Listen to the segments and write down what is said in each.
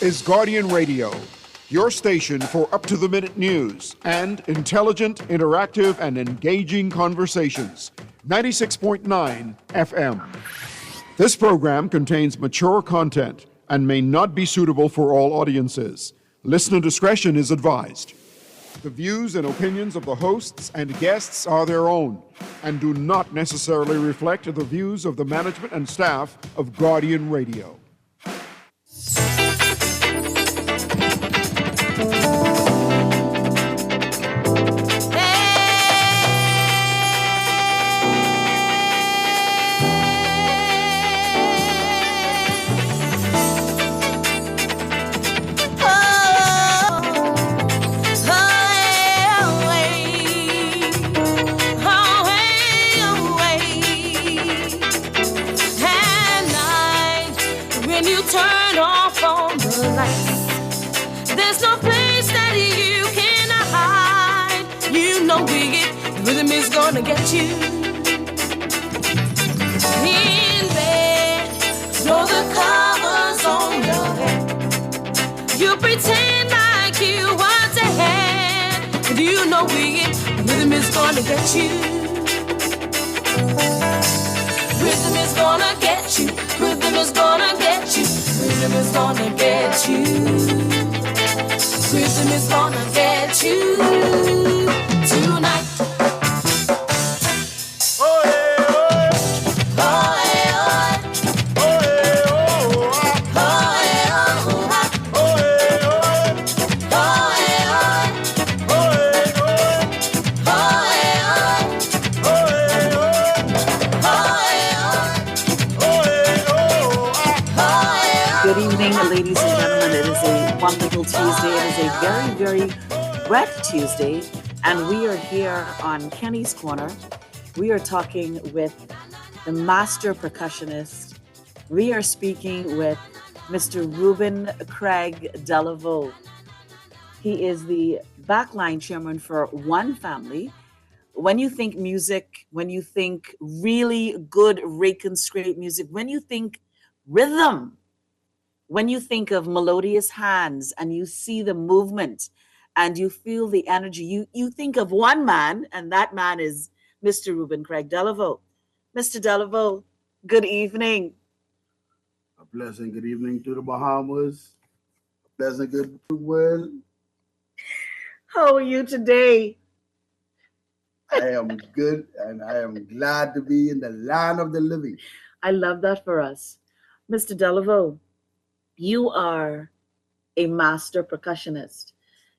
is Guardian Radio, your station for up-to-the-minute news and intelligent, interactive, and engaging conversations. 96.9 FM. This program contains mature content and may not be suitable for all audiences. Listener discretion is advised. The views and opinions of the hosts and guests are their own and do not necessarily reflect the views of the management and staff of Guardian Radio. Gonna get you in bed, throw the covers on your head. You pretend like you want to head, and you know rhythm is gonna get you. Rhythm is gonna get you. Rhythm is gonna get you. Rhythm is gonna get you. Rhythm is gonna get you tonight. Ladies and gentlemen, it is a wonderful Tuesday. It is a very, very wet Tuesday, and we are here on Kenny's Corner. We are talking with the master percussionist. We are speaking with Mr. Ruben Craig Delaveau. He is the backline chairman for One Family. When you think music, when you think really good rake-and-scrape music, when you think rhythm, when you think of melodious hands and you see the movement and you feel the energy, you think of one man, and that man is Mr. Ruben Craig Delaveau. Mr. Delaveau, good evening. A pleasant good evening to the Bahamas. A pleasant good world. How are you today? I am good, and I am glad to be in the land of the living. I love that for us. Mr. Delaveau, you are a master percussionist.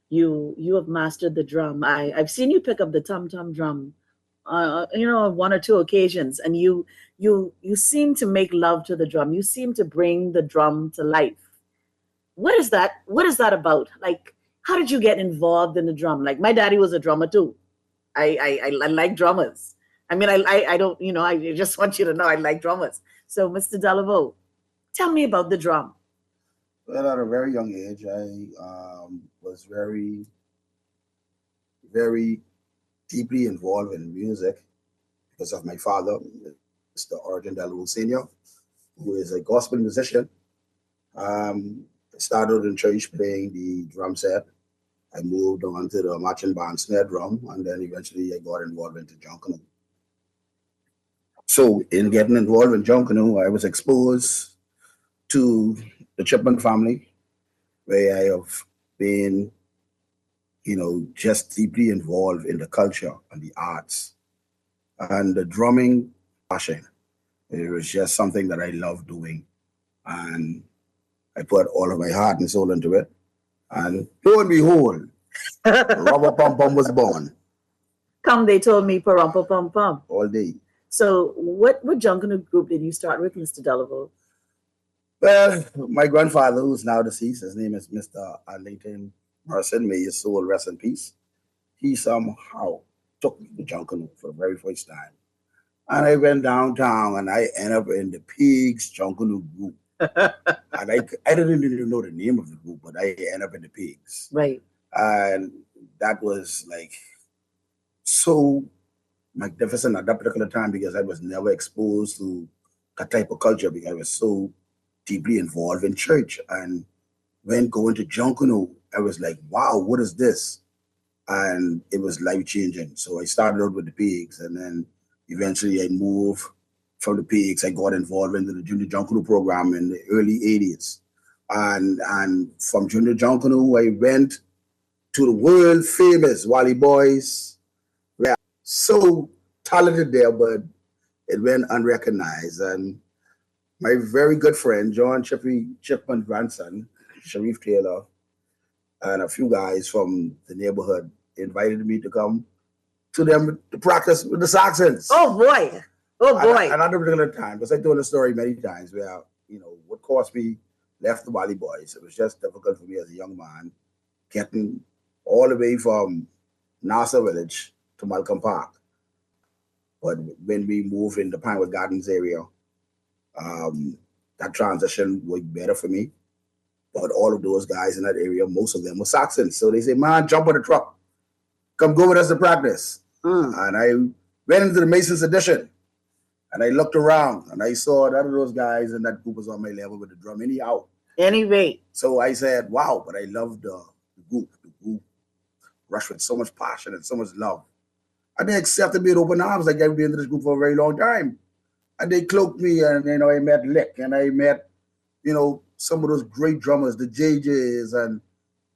You have mastered the drum. I've seen you pick up the tum-tum drum, on one or two occasions, and you seem to make love to the drum. You seem to bring the drum to life. What is that? What is that about? Like, how did you get involved in the drum? Like, my daddy was a drummer too. I like drummers. I mean, I don't, I just want you to know I like drummers. So, Mr. Delaveau, tell me about the drum. Well, at a very young age, I was very, very deeply involved in music because of my father, Mr. Origin Delaveau Sr., who is a gospel musician. I started in church playing the drum set. I moved on to the marching band snare drum, and then eventually I got involved into junkanoo. So in getting involved in junkanoo, I was exposed to the Chipman family, where I have been, just deeply involved in the culture and the arts. And the drumming passion, it was just something that I love doing. And I put all of my heart and soul into it. And lo and behold, Rubber Pum Pum was born. Come, they told me, parumpa pum pum. All day. So what junkanoo group did you start with, Mr. Delaveau? Well, my grandfather, who's now deceased, his name is Mr. Arlington Morrison, may his soul rest in peace. He somehow took me to junkanoo for the very first time. And I went downtown and I ended up in the Pigs junkanoo group. And I didn't even know the name of the group, but I ended up in the Pigs. Right. And that was like so magnificent at that particular time because I was never exposed to that type of culture because I was so deeply involved in church. And when going to Junkanoo, I was like, wow, what is this? And it was life changing. So I started out with the pigs, and then eventually I moved from the pigs. I got involved in the Junior Junkanoo program in the early 80s. And from Junior Junkanoo, I went to the world famous Wally Boys. Yeah, so talented there, but it went unrecognized. And my very good friend, John Chipman's grandson, Sharif Taylor, and a few guys from the neighborhood invited me to come to them to practice with the Saxons. Oh boy. Oh boy. And at a particular time, because I told the story many times where, what caused me left the Wally Boys. It was just difficult for me as a young man, getting all the way from Nassau Village to Malcolm Park. But when we moved in the Pinewood Gardens area, that transition worked better for me. But all of those guys in that area, most of them were Saxons. So they say, man, jump on the truck. Come go with us to practice. And I went into the Masons edition. And I looked around and I saw none of those guys in that group was on my level with the drum anyhow. Anyway. So I said, wow, but I love the group. The group rushed with so much passion and so much love. And they accepted me with open arms. Like I've been in this group for a very long time. And they cloaked me, and I met Lick, and I met, some of those great drummers, the JJs,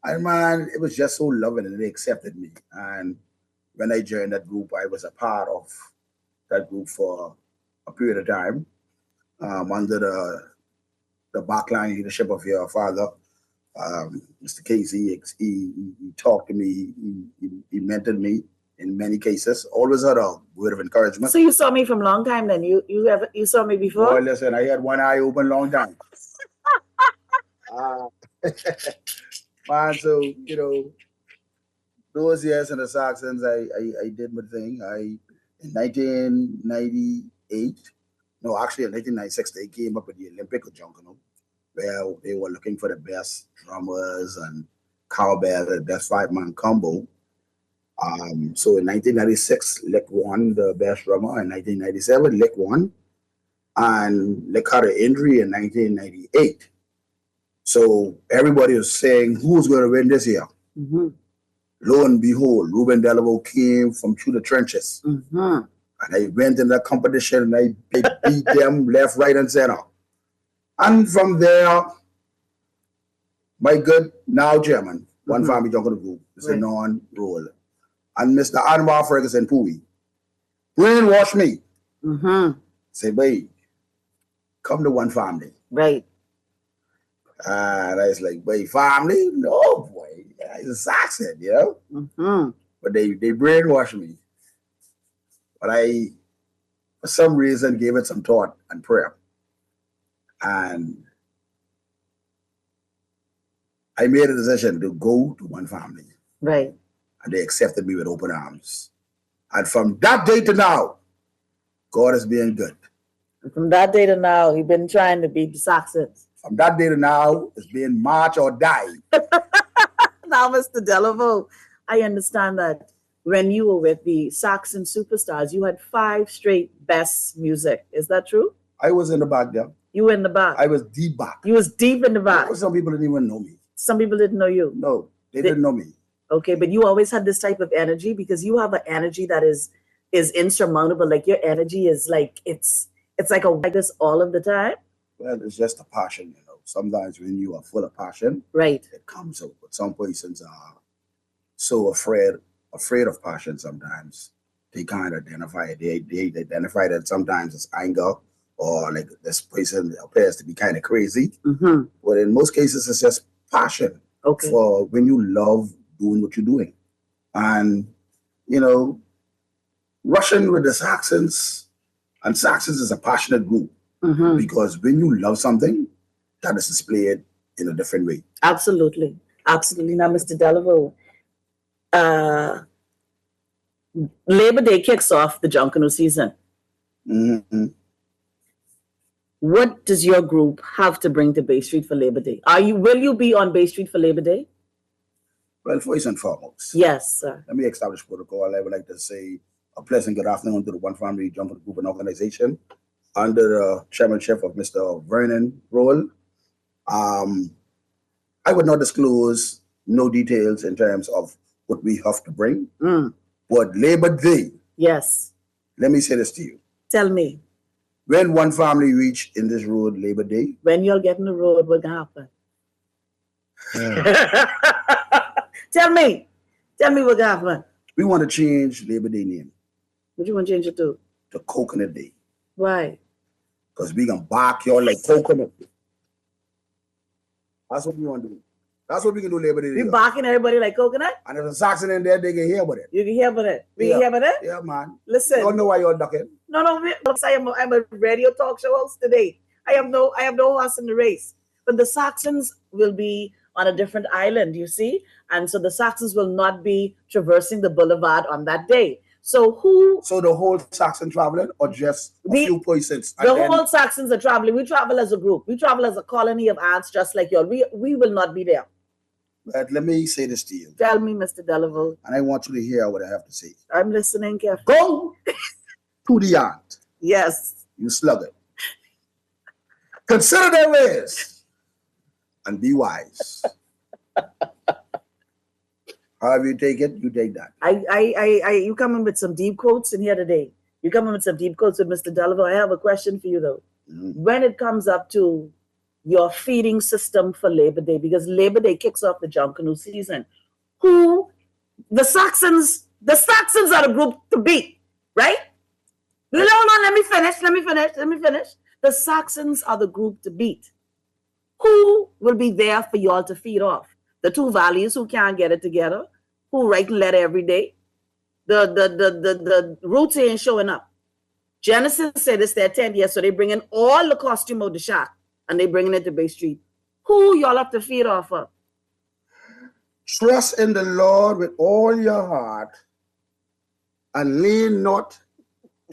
and man, it was just so loving, and they accepted me. And when I joined that group, I was a part of that group for a period of time, under the backline leadership of your father, Mr. Casey. He talked to me, he mentored me in many cases, always had a word of encouragement. So you saw me from long time then? You saw me before? Boy, listen, I had one eye open long time. Man, so, those years in the Saxons, I did my thing. In 1998, no, actually in 1996, they came up with the Olympic of Junkanoo, where they were looking for the best drummers and cowbell, the best 5-man combo. So in 1996, Lick won the best drummer. In 1997, Lick won. And Lick had an injury in 1998. So everybody was saying, who's going to win this year? Mm-hmm. Lo and behold, Ruben Delavo came from through the trenches. Mm-hmm. And I went in that competition and I beat them left, right, and center. And from there, my good now German, one family Junkanoo group, is a non-role. And Mr. Anwar Ferguson Pui brainwashed me. Mm-hmm. Say, babe, come to one family. Right. And I was like, babe, family? No, boy. He's a Saxon, Mm-hmm. But they brainwashed me. But I, for some reason, gave it some thought and prayer. And I made a decision to go to one family. Right. And they accepted me with open arms. And from that day to now, God has been good. And from that day to now, he's been trying to beat the Saxons. From that day to now, it's been march or die. Now, Mr. Delavo, I understand that when you were with the Saxon Superstars, you had 5 straight best music. Is that true? I was in the back there. You were in the back. I was deep back. You was deep in the back. Some people didn't even know me. Some people didn't know you. No, they didn't know me. Okay, but you always had this type of energy because you have an energy that is insurmountable. Like your energy is like it's like this all of the time. Well, it's just a passion, Sometimes when you are full of passion, right, it comes out. But some persons are so afraid of passion sometimes. They can't identify it. They identify that sometimes it's anger or like this person appears to be kind of crazy. Mm-hmm. But in most cases, it's just passion. Okay. For when you love doing what you're doing. And, Russian with the Saxons, and Saxons is a passionate group because when you love something, that is displayed in a different way. Absolutely. Absolutely. Now, Mr. Delavo, Labor Day kicks off the Junkanoo season. Mm-hmm. What does your group have to bring to Bay Street for Labor Day? Will you be on Bay Street for Labor Day? Well, first and foremost, yes, sir. Let me establish protocol. I would like to say a pleasant good afternoon to the One Family Junkanoo Group and Organization under the chairmanship of Mr. Vernon Roll. I would not disclose no details in terms of what we have to bring. But Labor Day, Yes. let me say this to you. Tell me, When one family reach in this road Labor Day, when y'all get in the road, what gonna happen? Tell me what gonna happen. we want to change Labor Day name What you want to change it to? to Coconut Day. Why? Because we can bark y'all like coconut. That's what we want to do. That's what we can do Labor Day. We barking everybody like coconut? And if the Saxon in there, they can hear about it. You can hear about it. We Yeah. can hear about it? Yeah, man. Listen. You don't know why you're ducking. No, I'm a radio talk show host today. I have no horse in the race. But the Saxons will be on a different island, you see? And so the Saxons will not be traversing the boulevard on that day. So who? So the whole Saxon traveling or just a few persons? The whole Saxons are traveling. We travel as a group. We travel as a colony of ants just like y'all. We will not be there. But let me say this to you. Tell me, Mr. Delaval. And I want you to hear what I have to say. I'm listening carefully. Go to the ant, Yes. you sluggard. Consider their ways and be wise. However you take it, you take that. You coming with some deep quotes in here today. You coming with some deep quotes with Mr. Delaval. I have a question for you though. When it comes up to your feeding system for Labor Day, because Labor Day kicks off the Junkanoo season, the Saxons are the group to beat, right? No, let me finish. The Saxons are the group to beat. Who will be there for y'all to feed off? The two valleys who can't get it together, who write letter every day. The roots ain't showing up. Genesis said it's their 10th year, so they bring in all the costume of the shop and they bringing it to Bay Street. Who y'all have to feed off of? Trust in the Lord with all your heart and lean not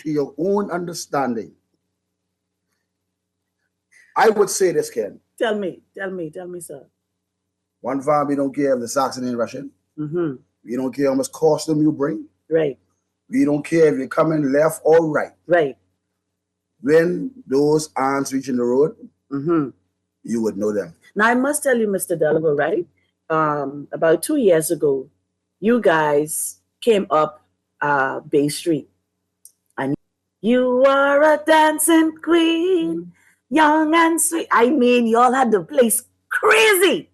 to your own understanding. I would say this, Ken. Tell me, sir. One family don't care if the Saxon ain't Russian. Mm-hmm. We don't care how much costume you bring. Right. We don't care if you're coming left or right. Right. When those ants reach in the road, Mm-hmm. you would know them. Now, I must tell you, Mr. Delaval, right? About 2 years ago, you guys came up Bay Street. And you are a dancing queen, young and sweet. I mean, y'all had the place crazy.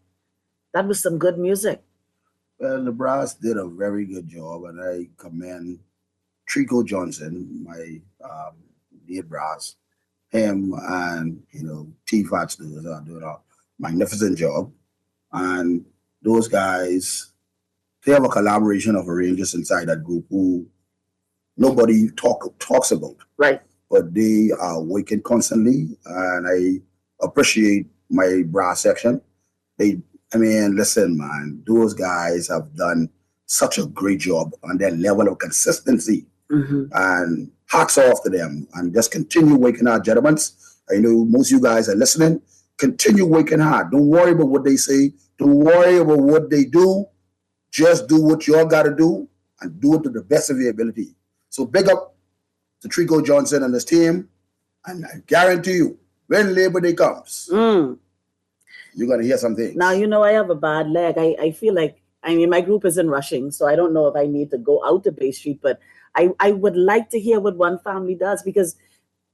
That was some good music. Well, the brass did a very good job, and I commend Trico Johnson, my lead brass. Him and T-Fats doing a magnificent job. And those guys, they have a collaboration of arrangers inside that group who nobody talks about. Right. But they are working constantly, and I appreciate my brass section. Listen, man, those guys have done such a great job on their level of consistency. Mm-hmm. And hats off to them, and just continue working hard, gentlemen. I know most of you guys are listening. Continue working hard. Don't worry about what they say. Don't worry about what they do. Just do what y'all got to do and do it to the best of your ability. So big up to Trico Johnson and his team. And I guarantee you, when Labor Day comes, you're going to hear something. Now, I have a bad leg. I feel like, my group isn't rushing, so I don't know if I need to go out to Bay Street, but I would like to hear what one family does, because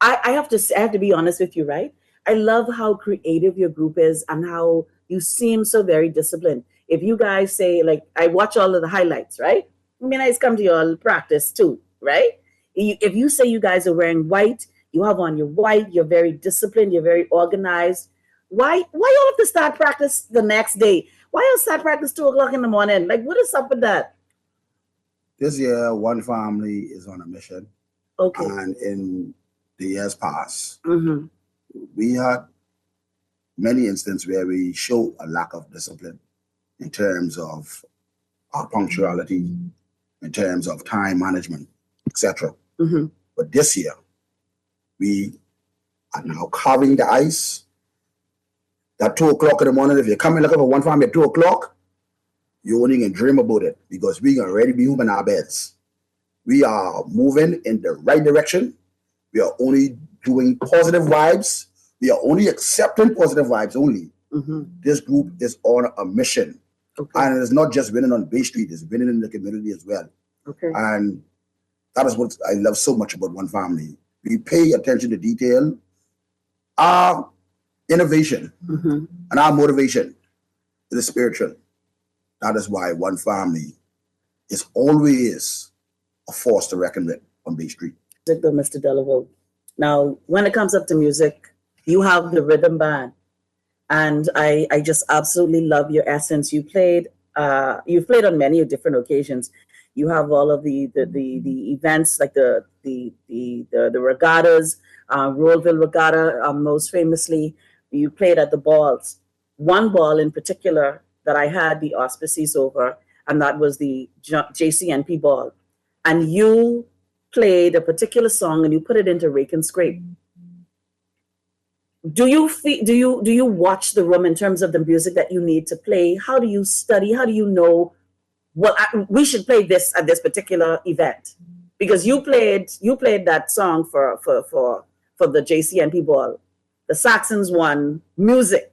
I have to be honest with you, right? I love how creative your group is and how you seem so very disciplined. If you guys say, like, I watch all of the highlights, right? I come to your practice too, right? If you say you guys are wearing white, you have on your white, you're very disciplined, you're very organized. Why y'all have to start practice the next day? Why y'all start practice 2 o'clock in the morning? Like, what is up with that? This year, one family is on a mission. Okay. And in the years past, Mm-hmm. we had many instances where we show a lack of discipline in terms of our punctuality, in terms of time management, etc. Mm-hmm. But this year, we are now carving the ice. At 2 o'clock in the morning, if you're coming looking for one family at 2 o'clock, you only can dream about it, because we can already be home in our beds. We are moving in the right direction. We are only doing positive vibes. We are only accepting positive vibes only. This group is on a mission. Okay. And it's not just winning on Bay Street, it's winning in the community as well. Okay. And that is what I love so much about One Family. We pay attention to detail. Our innovation and our motivation is spiritual. That is why One Family is always a force to reckon with on Bay Street. Mr. Delaveau. Now, when it comes up to music, you have the rhythm band. And I just absolutely love your essence. You've played on many different occasions. You have all of the events like the regattas, Rollville Regatta, most famously. You played at the balls. One ball in particular that I had the auspices over, and that was the JCNP ball. And you played a particular song and you put it into Rake and Scrape. Do you watch the room in terms of the music that you need to play? How do you study? How do you know we should play this at this particular event? Because you played that song for the JCNP ball. The Saxons won music.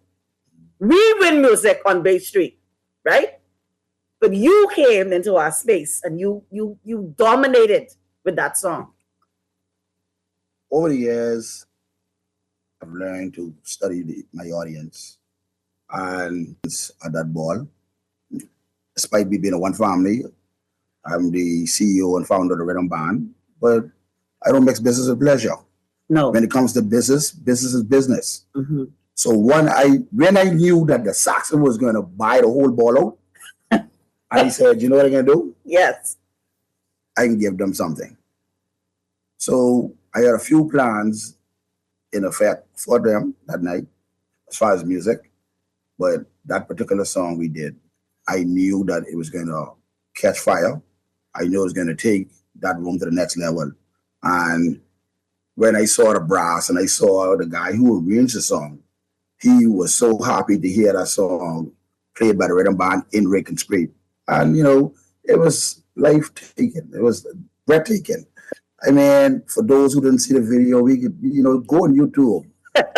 We win music on Bay Street, right? But you came into our space and you dominated with that song. Over the years, I've learned to study my audience, and at that ball, despite me being a One Family, I'm the CEO and founder of the Rhythm Band, but I don't mix business with pleasure. No. When it comes to business, business is business. So when I knew that the Saxon was going to buy the whole ball out, I said, you know what I'm going to do? Yes. I can give them something. So I had a few plans in effect for them that night, as far as music. But that particular song we did, I knew that it was going to catch fire. I knew it was going to take that room to the next level. And when I saw the brass and I saw the guy who arranged the song, he was so happy to hear that song played by the Rhythm Band in Rake and Scrape. And, it was life-taking. It was breathtaking. I mean, for those who didn't see the video, we could, go on YouTube.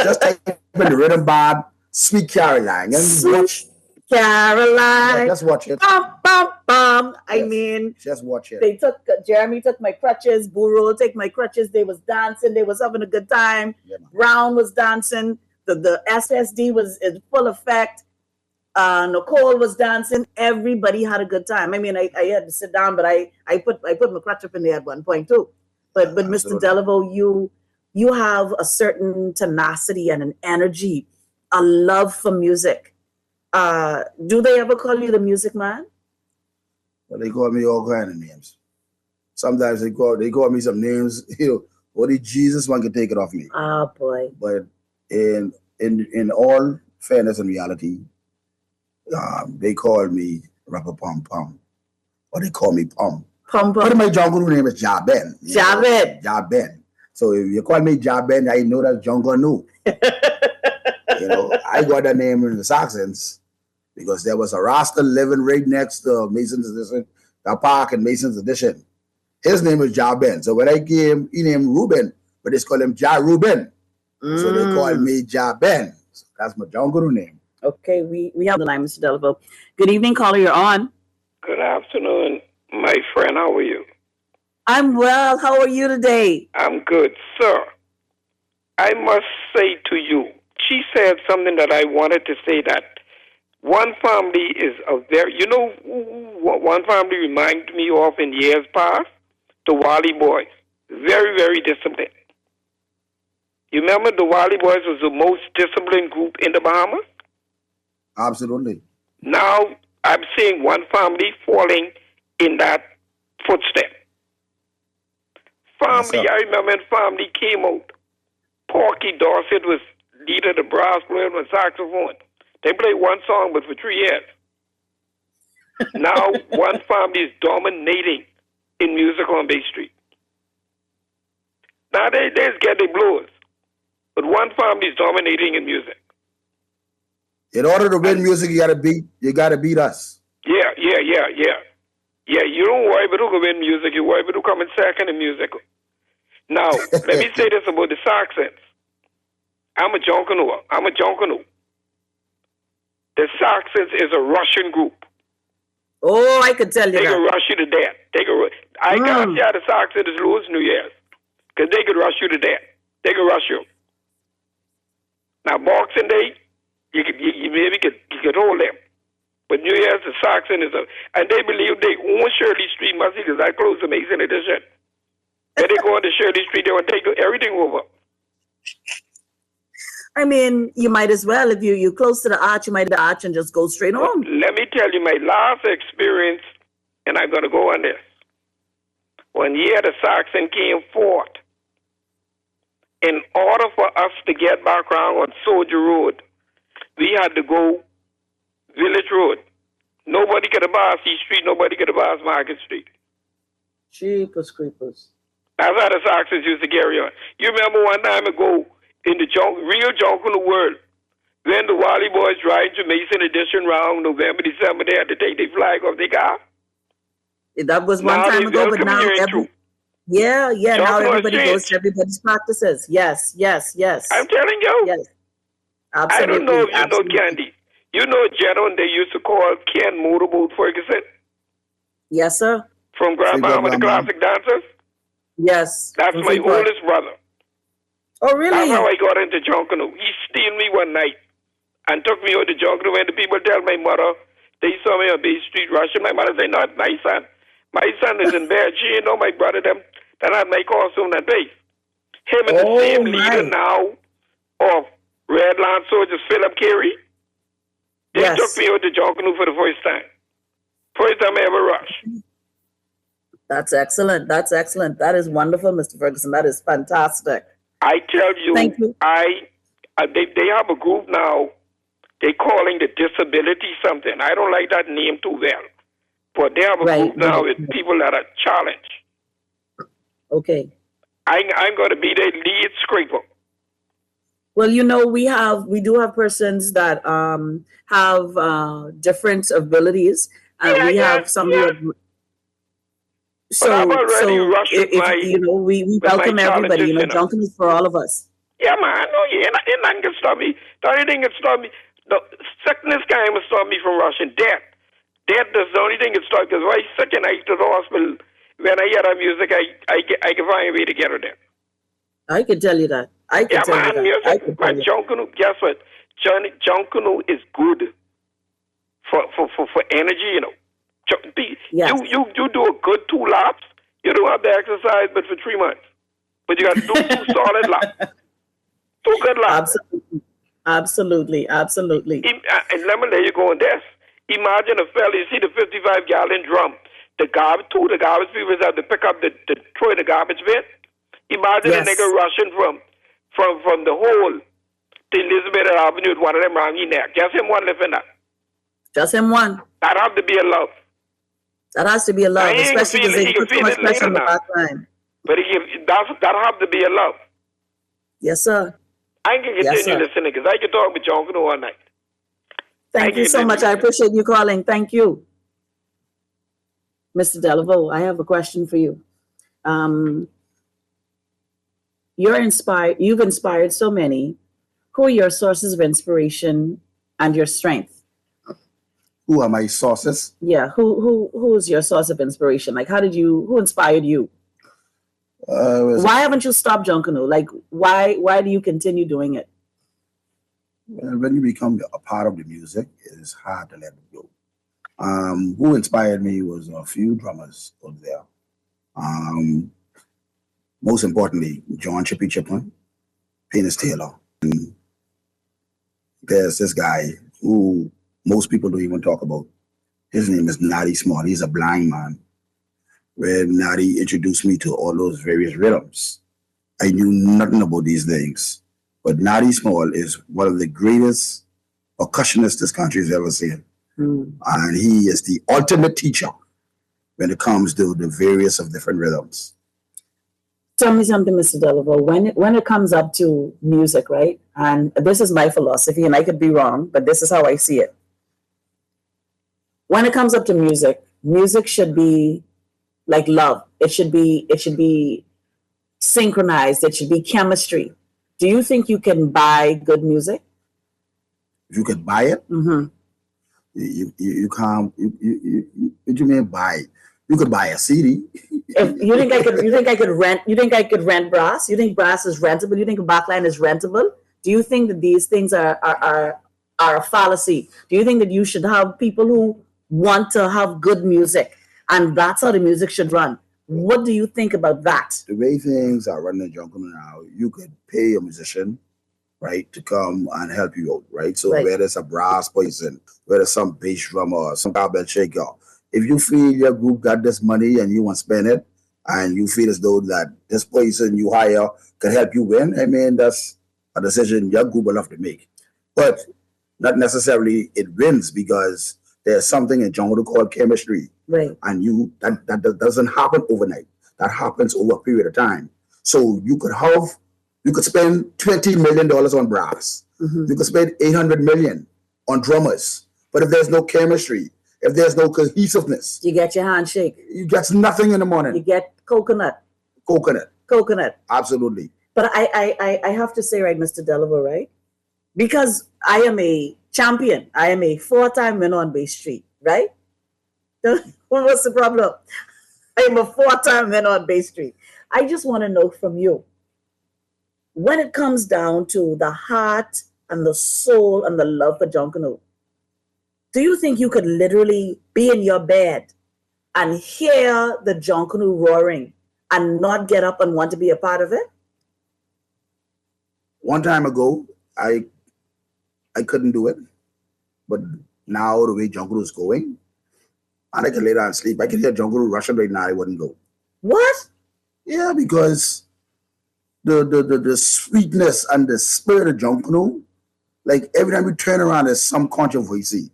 Just type in the Rhythm Band, Sweet Caroline, and watch. Caroline. Yeah, just watch it. Bum, bum, bum. I Yes, mean, just watch it. Jeremy took my crutches, Burro took my crutches. They was dancing. They was having a good time. Yeah, Brown was dancing. The SSD was in full effect. Nicole was dancing. Everybody had a good time. I mean, I had to sit down, but I put my crutch up in there at one point too. But Mr. Delaveau, you have a certain tenacity and an energy, a love for music. Do they ever call you the music man? Well, they call me all kind of names. Sometimes they call me some names. Only Jesus one can take it off me. Oh boy! But in all fairness and reality, they call me Rapper Pom Pom, or they call me Pom. But my jungle name is Jaben. Jaben. So if you call me Jaben, I know that's jungle new. I got that name in the Saxons because there was a Rasta living right next to Mason's Edition, the park in Mason's Edition. His name is Jaben. So when I came, he named Ruben, but they call him Ja Ruben. So they call me Jaben. So that's my jungle name. Okay, we have the line, Mr. Delaveau. Good evening, caller. You're on. Good afternoon, my friend. How are you? I'm well. How are you today? I'm good, sir. I must say to you, she said something that I wanted to say, that One Family is a very, what One Family reminded me of in years past? The Wally Boys. Very, very disciplined. You remember the Wally Boys was the most disciplined group in the Bahamas? Absolutely. Now I'm seeing One Family falling in that footstep. Family, Yes, I remember when Family came out. Porky Dorset was leader of the brass player on saxophone. They played one song, but for 3 years. Now One Family is dominating in music on Bay Street. Now they just get the blues, but One Family is dominating in music. In order to win music, you gotta beat us. Yeah. Yeah, you don't worry about who can win music, you worry about who coming second in music. Now, let me say this about the Saxons. I'm a Jonkano. The Saxons is a Russian group. Oh, I could tell you They that. can rush you to death. I can't see how the Saxons lose New Year's because they could rush you to death. They could rush you. Now Boxing Day, you could hold them, but New Year's the Saxon is and they believe they own Shirley Street, must because I close the Mason edition. When they go on to Shirley Street, they will take everything over. I mean, you might as well, if you're close to the arch, you might the arch and just go straight home. Let me tell you my last experience, and I'm going to go on this. One year the Saxon came forth. In order for us to get back around on Soldier Road, we had to go Village Road. Nobody could have passed East Street, nobody could have passed Market Street. Jeepers creepers. That's how the Saxons used to carry on. You remember one time ago, in the real junk in the world, when the Wally Boys drive to Mason Edition round November, December, they had to take their flag off their car. That was one time ago, but now now everybody goes to everybody's practices. Yes. I'm telling you. Yes. Absolutely. I don't know if you know Candy. You know a gentleman they used to call Ken Motorboat Ferguson? Yes, sir. From Grandma the Classic Dancers? Yes. That's my oldest brother. Oh, really? That's how I got into Junkanoo. He steal me one night and took me out to Junkanoo. And the people tell my mother, they saw me on Bay Street rushing. My mother said, not my son. My son is in bed. She ain't know my brother, them that had my costume and base. Him and the same leader now of Redland Soldiers, Philip Carey. They took me out to Junkanoo for the first time. First time I ever rushed. That's excellent. That is wonderful, Mr. Ferguson. That is fantastic. I tell you, thank you. They have a group now. They calling the disability something. I don't like that name too well, but they have a group now with people that are challenged. Okay. I'm going to be their lead scraper. Well, we do have persons that have different abilities, and we have somebody. So we welcome everybody. Junkanoo is for all of us. Yeah, man. No, nothing can stop me. The only thing can stop me, the sickness can't stop me from rushing. Death is the only thing that stop. Because when I'm sick and I to the hospital, when I hear that music, I can find a way to get her there. I can tell you that. Music. Man, Junkanoo, guess what? Junkanoo is good for energy, Yes. You do a good 2 laps. You don't have to exercise, but for 3 months. But you got to do 2 solid laps. 2 good laps. Absolutely. And let me let you go on this. Imagine a fella, you see the 55-gallon drum. The garbage people have to pick up throw in the garbage bin. Imagine a nigga rushing from the hole to Elizabeth Avenue with one of them around his neck. Just him one lifting that. Just him one. That have to be a love. That has to be a love, especially because they put so much pressure on the back line. But that have to be a love. Yes, sir. I can continue listening because I can talk with Junkanoo all night. Thank you so much. I appreciate you calling. Thank you. Mr. Delaveau, I have a question for you. You've inspired so many. Who are your sources of inspiration and your strength? Who are my sources? Yeah, who is your source of inspiration? Like, who inspired you? Why haven't you stopped Junkanoo? Like, why do you continue doing it? When you become a part of the music, it is hard to let it go. Who inspired me was a few drummers out there. Most importantly, John Chippy Chiplin, Penis Taylor. And there's this guy who most people don't even talk about. His name is Natty Small. He's a blind man. When Natty introduced me to all those various rhythms, I knew nothing about these things. But Natty Small is one of the greatest percussionists this country has ever seen. And he is the ultimate teacher when it comes to the various of different rhythms. Tell me something, Mr. Delaveau. When it comes up to music, right? And this is my philosophy, and I could be wrong, but this is how I see it. When it comes up to music, music should be like love. It should be synchronized. It should be chemistry. Do you think you can buy good music? If you could buy it? Mm-hmm. You can't. What do you mean buy? You could buy a CD. If you think I could rent? You think I could rent brass? You think brass is rentable? You think a backline is rentable? Do you think that these things are a fallacy? Do you think that you should have people who want to have good music, and that's how the music should run? What do you think about that? The way things are running in jungle now, you could pay a musician, right, to come and help you out, right? So Right. whether it's a brass person, whether some bass drummer, some cowbell shaker, if you feel your group got this money and you want to spend it, and you feel as though that this person you hire can help you win, I mean, that's a decision your group will have to make. But not necessarily it wins, because there's something in jungle called chemistry. Right. And that doesn't happen overnight. That happens over a period of time. So you could spend $20 million on brass. Mhm. You could spend $800 million on drummers. But if there's no chemistry, if there's no cohesiveness, You get your handshake. you get nothing in the You morning. get coconut. Coconut. Absolutely. But I have to say, right, Mr. Delaveau, right? Because I am a champion. I am a 4-time winner on Bay Street, right? What's the problem? I am a 4-time winner on Bay Street. I just want to know from you, when it comes down to the heart and the soul and the love for Junkanoo, do you think you could literally be in your bed and hear the Junkanoo roaring and not get up and want to be a part of it? One time ago, I couldn't do it. But now the way jungle is going, and I can lay down and sleep. I can hear jungle rushing right now, I wouldn't go. What? Yeah, because the sweetness and the spirit of jungle, like every time we turn around, there's some controversy.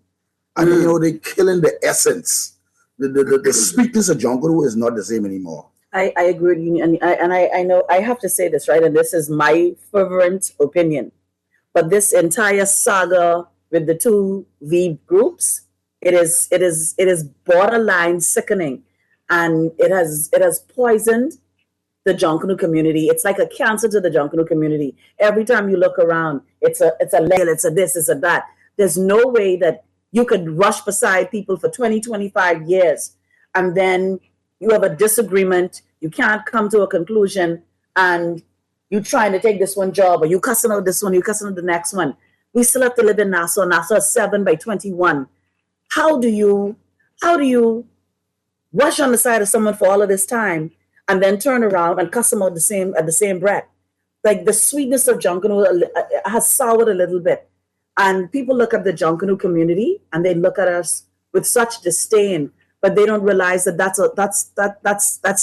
And you know, they're killing the essence. The sweetness of jungle is not the same anymore. I agree with you, and I know I have to say this, right, and this is my fervent opinion, but this entire saga with the two V groups, it is borderline sickening, and it has poisoned the Junkanoo community. It's like a cancer to the Junkanoo community. Every time you look around, it's a label, it's a this, it's a that. There's no way that you could rush beside people for 20, 25 years, and then you have a disagreement, you can't come to a conclusion, and you trying to take this one job, or you cussing out this one, you cussing out the next one. We still have to live in Nassau. Nassau is 7 by 21. How do you rush on the side of someone for all of this time and then turn around and cuss them out at the same breath? Like, the sweetness of Junkanoo has soured a little bit. And people look at the Junkanoo community and they look at us with such disdain, but they don't realize that that's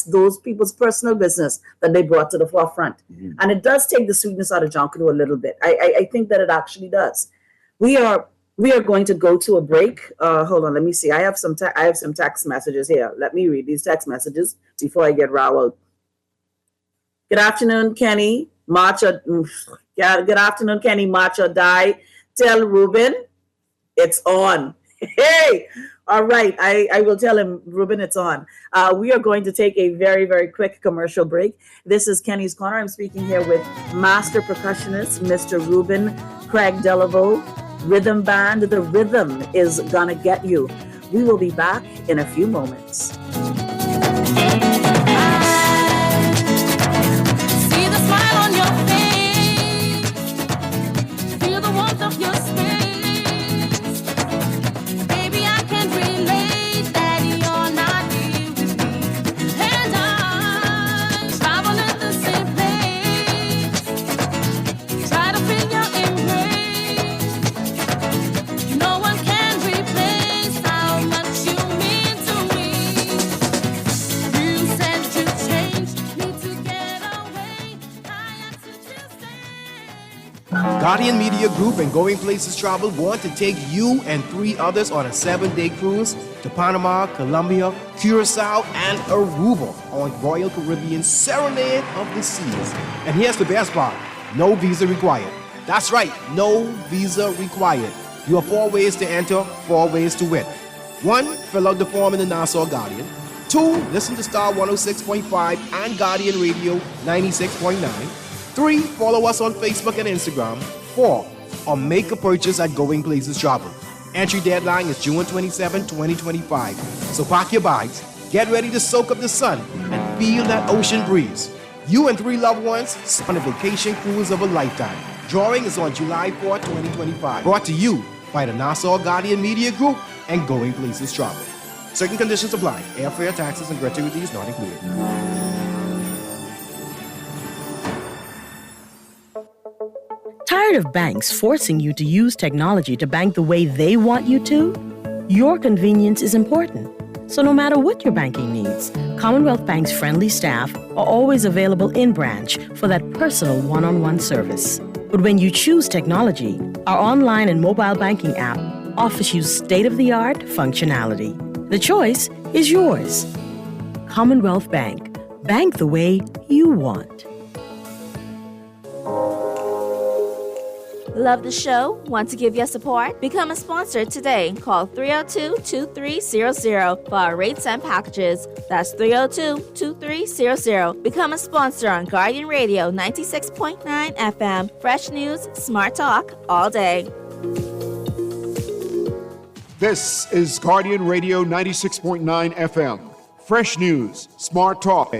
those people's personal business that they brought to the forefront. Mm-hmm. And it does take the sweetness out of Junkanoo a little bit. I think that it actually does. We are going to go to a break. Hold on, let me see. I have some text messages here. Let me read these text messages before I get riled. Good afternoon, Kenny. Good afternoon, Kenny. March or die. Tell Ruben it's on. Hey, all right. I will tell him, Ruben, it's on. We are going to take a very, very quick commercial break. This is Kenny's Corner. I'm speaking here with master percussionist, Mr. Ruben Craig Delaveau. Rhythm band, the rhythm is gonna get you. We will be back in a few moments. See the smile on your face, feel the warmth of your space. Baby, I can relate that you're not here with me, and I travel in the same place. Try to feel your embrace. No one can replace how much you mean to me. You said you changed, need to get away. I asked you to stay. Guardian Media Group and Going Places Travel want to take you and 3 others on a 7-day cruise to Panama, Colombia, Curacao, and Aruba on Royal Caribbean Serenade of the Seas. And here's the best part, no visa required. That's right, no visa required. You have 4 ways to enter, 4 ways to win. 1, fill out the form in the Nassau Guardian. 2, listen to Star 106.5 and Guardian Radio 96.9. 3, follow us on Facebook and Instagram. 4, or make a purchase at Going Places Travel. Entry deadline is June 27, 2025. So pack your bags, get ready to soak up the sun, and feel that ocean breeze. You and 3 loved ones on a vacation cruise of a lifetime. Drawing is on July 4, 2025. Brought to you by the Nassau Guardian Media Group and Going Places Travel. Certain conditions apply. Airfare, taxes, and gratuities not included. Tired of banks forcing you to use technology to bank the way they want you to? Your convenience is important. So no matter what your banking needs, Commonwealth Bank's friendly staff are always available in branch for that personal one-on-one service. But when you choose technology, our online and mobile banking app offers you state-of-the-art functionality. The choice is yours. Commonwealth Bank. Bank the way you want. Love the show? Want to give your support? Become a sponsor today. Call 302-2300 for our rates and packages. That's 302-2300. Become a sponsor on Guardian Radio 96.9 FM. Fresh news, smart talk, all day. This is Guardian Radio 96.9 FM. Fresh news, smart talk.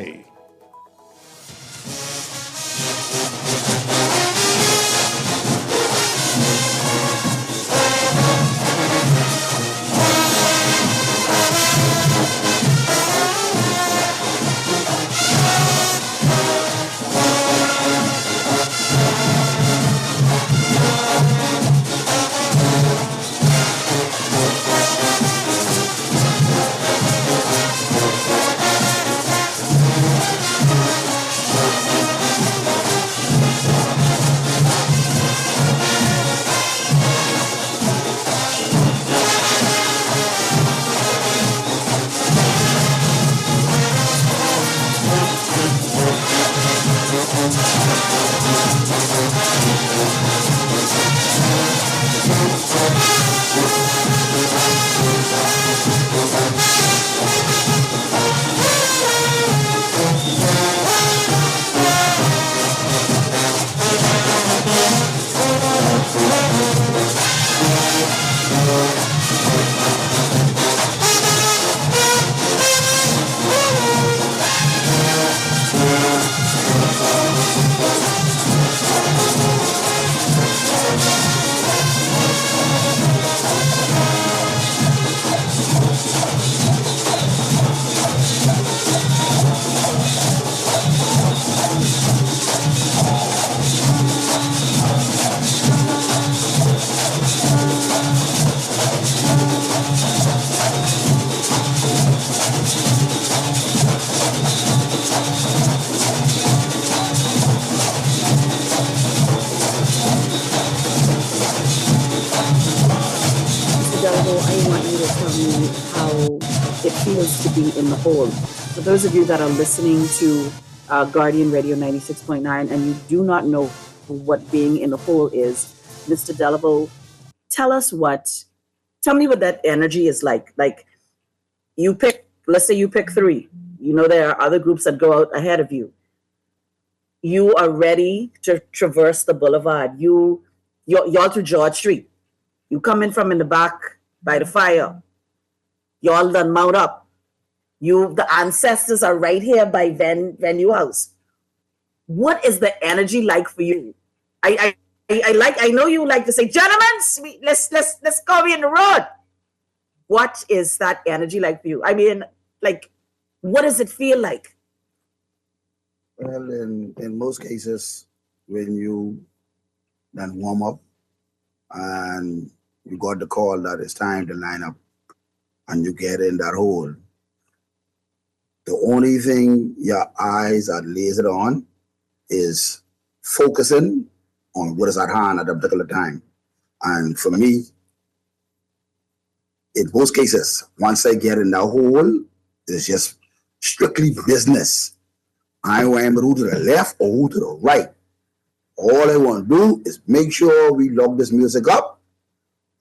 To be in the hole. For those of you that are listening to Guardian Radio 96.9 and you do not know what being in the hole is, Mr. Delaveau, tell me what that energy is like. Like you pick, let's say you pick 3. You know there are other groups that go out ahead of you. You are ready to traverse the boulevard. Y'all to George Street. You come in from in the back by the fire. Y'all done mount up. The ancestors are right here by Venue House. What is the energy like for you? I know you like to say, gentlemen, let's go in the road. What is that energy like for you? I mean, like, what does it feel like? Well, in most cases, when you then warm up and you got the call that it's time to line up and you get in that hole, the only thing your eyes are lasered on is focusing on what is at hand at a particular time. And for me, in most cases, once I get in that hole, it's just strictly business. I don't want to move to the left or move to the right. All I want to do is make sure we lock this music up,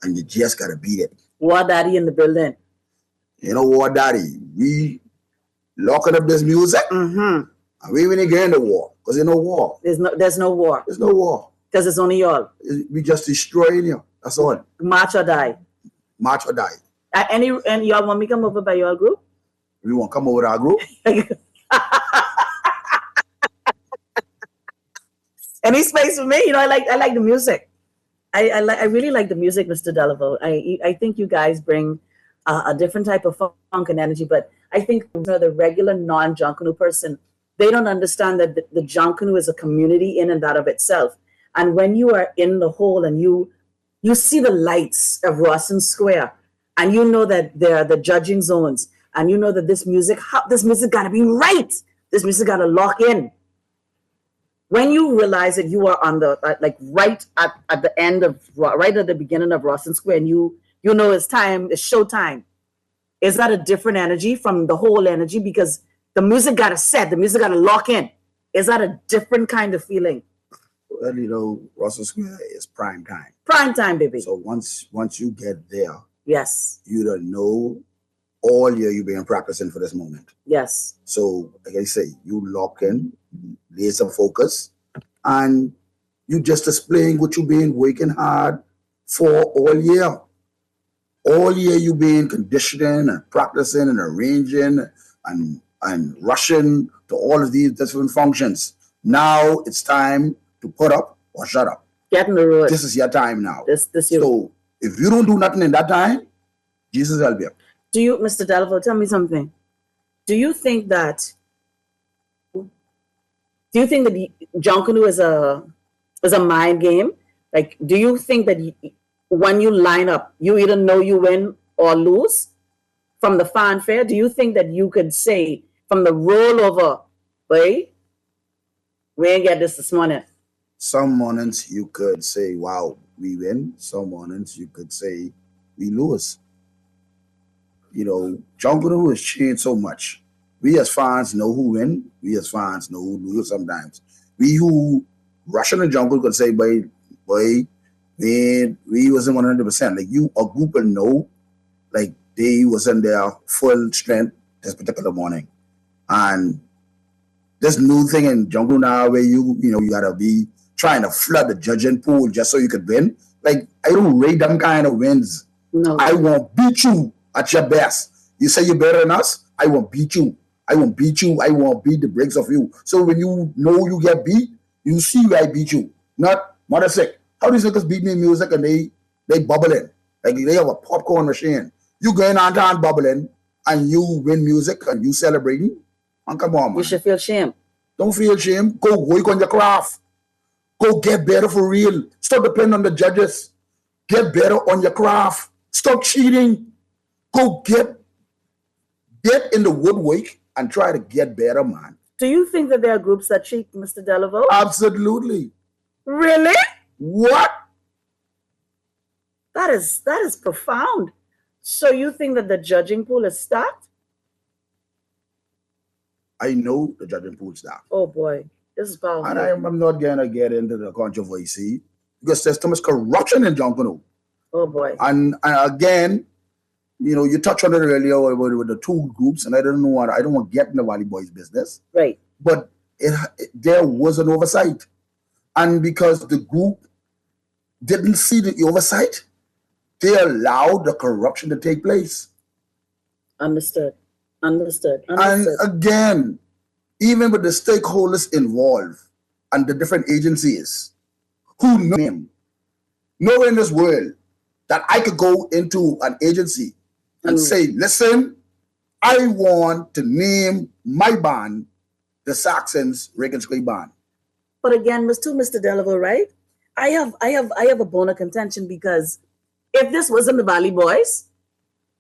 and you just got to beat it. War Daddy in the building. You know, War Daddy, we locking up this music, and we even get in the war, because there's no war. There's no war. There's no war. Because it's only y'all. We just destroying you. That's all. March or die. March or die. And y'all want me to come over by your group? You want to come over to our group? Any space for me? You know, I like the music. I really like the music, Mr. Delaveau. I think you guys bring a different type of funk and energy, but I think the regular non-Junkanoo person, they don't understand that the Junkanoo is a community in and out of itself. And when you are in the hole and you see the lights of Rawson Square, and you know that there are the judging zones, and you know that this music got to be right. This music got to lock in. When you realize that you are on the right at the end of right at the beginning of Rawson Square, and you know it's showtime. Is that a different energy from the whole energy? Because the music got to set, the music got to lock in. Is that a different kind of feeling? Well, you know, Rawson Square is prime time. Prime time, baby. So once you get there, yes, you don't know all year you've been practicing for this moment. Yes. So, like I say, you lock in, laser focus, and you just displaying what you've been working hard for all year. All year you've been conditioning and practicing and arranging and rushing to all of these different functions. Now it's time to put up or shut up. Get in the road. This is your time now. So if you don't do nothing in that time, Jesus will be up. Do you, Mr. Delaveau, tell me something. Do you think that Junkanoo is a mind game? Like, do you think that when you line up, you either know you win or lose from the fanfare? Do you think that you could say from the rollover, boy, we ain't get this morning? Some mornings you could say, wow, we win. Some mornings you could say, we lose. You know, Junkanoo has changed so much. We as fans know who win. We as fans know who lose sometimes. We who rush in the jungle could say, boy, man, we wasn't 100%. Like a group will know, like they was in their full strength this particular morning. And this new thing in jungle now where you gotta be trying to flood the judging pool just so you could win. Like, I don't rate them kind of wins. No. I won't beat you at your best. You say you're better than us, I won't beat you. I won't beat you. I won't beat the brakes of you. So when you know you get beat, you see where I beat you. Not mother sick. How these niggas beat me in music and they bubbling. Like they have a popcorn machine. You going on and bubbling and you win music and you celebrating. And come on, man. You should feel shame. Don't feel shame. Go work on your craft. Go get better for real. Stop depending on the judges. Get better on your craft. Stop cheating. Go get in the woodwork and try to get better, man. Do you think that there are groups that cheat, Mr. Delaveau? Absolutely. Really? What? That is profound. So you think that the judging pool is stacked? I know the judging pool staff. Oh boy, this is powerful. And I'm not gonna get into the controversy because there's too much corruption in Junkanoo. Oh boy. And again, you touched on it earlier with the two groups, and I don't want to get in the Valley Boys business. Right. But there was an oversight. And because the group didn't see the oversight, they allowed the corruption to take place. Understood. And again, even with the stakeholders involved and the different agencies who know him, nowhere in this world that I could go into an agency and say, listen, I want to name my band the Saxons Reagan Street Band. But again, Mr. Delaveau, right? I have a bone of contention because if this wasn't the Valley Boys,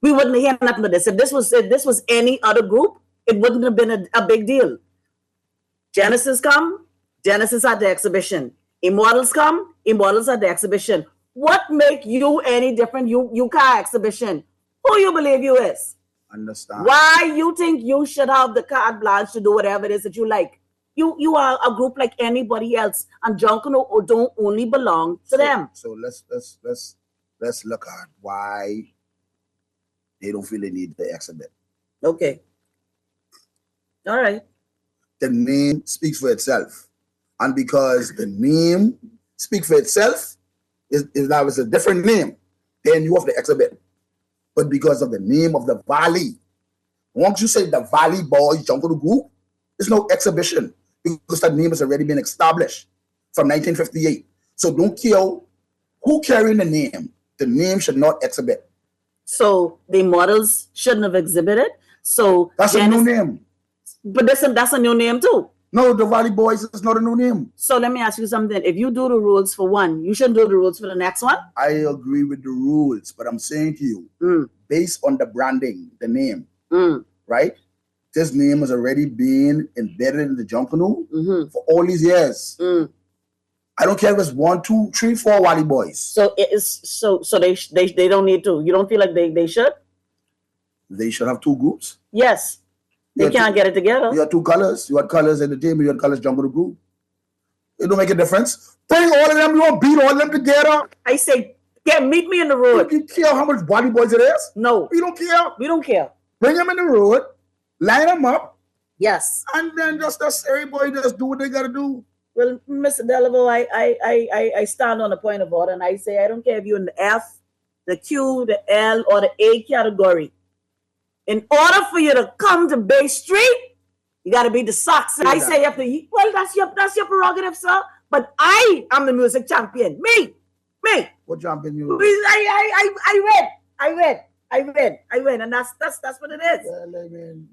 we wouldn't hear nothing but this. If this was any other group, it wouldn't have been a big deal. Genesis come, Genesis at the exhibition. Immortals come, Immortals at the exhibition. What make you any different? You car exhibition. Who you believe you is? Understand. Why you think you should have the carte blanche to do whatever it is that you like? You are a group like anybody else, and Junkanoo don't only belong to them. So let's look at why they don't feel they need the exhibit. Okay. All right. The name speaks for itself, and because the name speaks for itself, is now it's a different name, then you have the exhibit. but because of the name of the valley. Once you say the Valley Boys Jungle Group, it's no exhibition because that name has already been established from 1958. So don't care who carrying the name should not exhibit. So the models shouldn't have exhibited. So that's a new name. But that's a new name too. No, the Valley Boys is not a new name. So let me ask you something. If you do the rules for one, you shouldn't do the rules for the next one? I agree with the rules, but I'm saying to you, based on the branding, the name, right? This name has already been embedded in the Junkanoo for all these years. I don't care if it's 1, 2, 3, 4 Valley Boys. So it is so they don't need to. You don't feel like they should? They should have 2 groups. Yes. They can't get it together. You have 2 colors. You have colors entertainment, you have colors jungle group. It don't make a difference. Bring all of them, you want to beat all of them together. I say, meet me in the road. You care how much Valley Boys it is? No. We don't care. We don't care. Bring them in the road, line them up. Yes. And then just everybody just do what they gotta do. Well, Mr. Delaveau, I stand on a point of order and I say I don't care if you're in the F, the Q, the L, or the A category. In order for you to come to Bay Street, you got to be the socks. I say you have to. Well, that's your prerogative, sir. But I am the music champion. Me. What champion you? I win, and that's what it is. Well, I mean,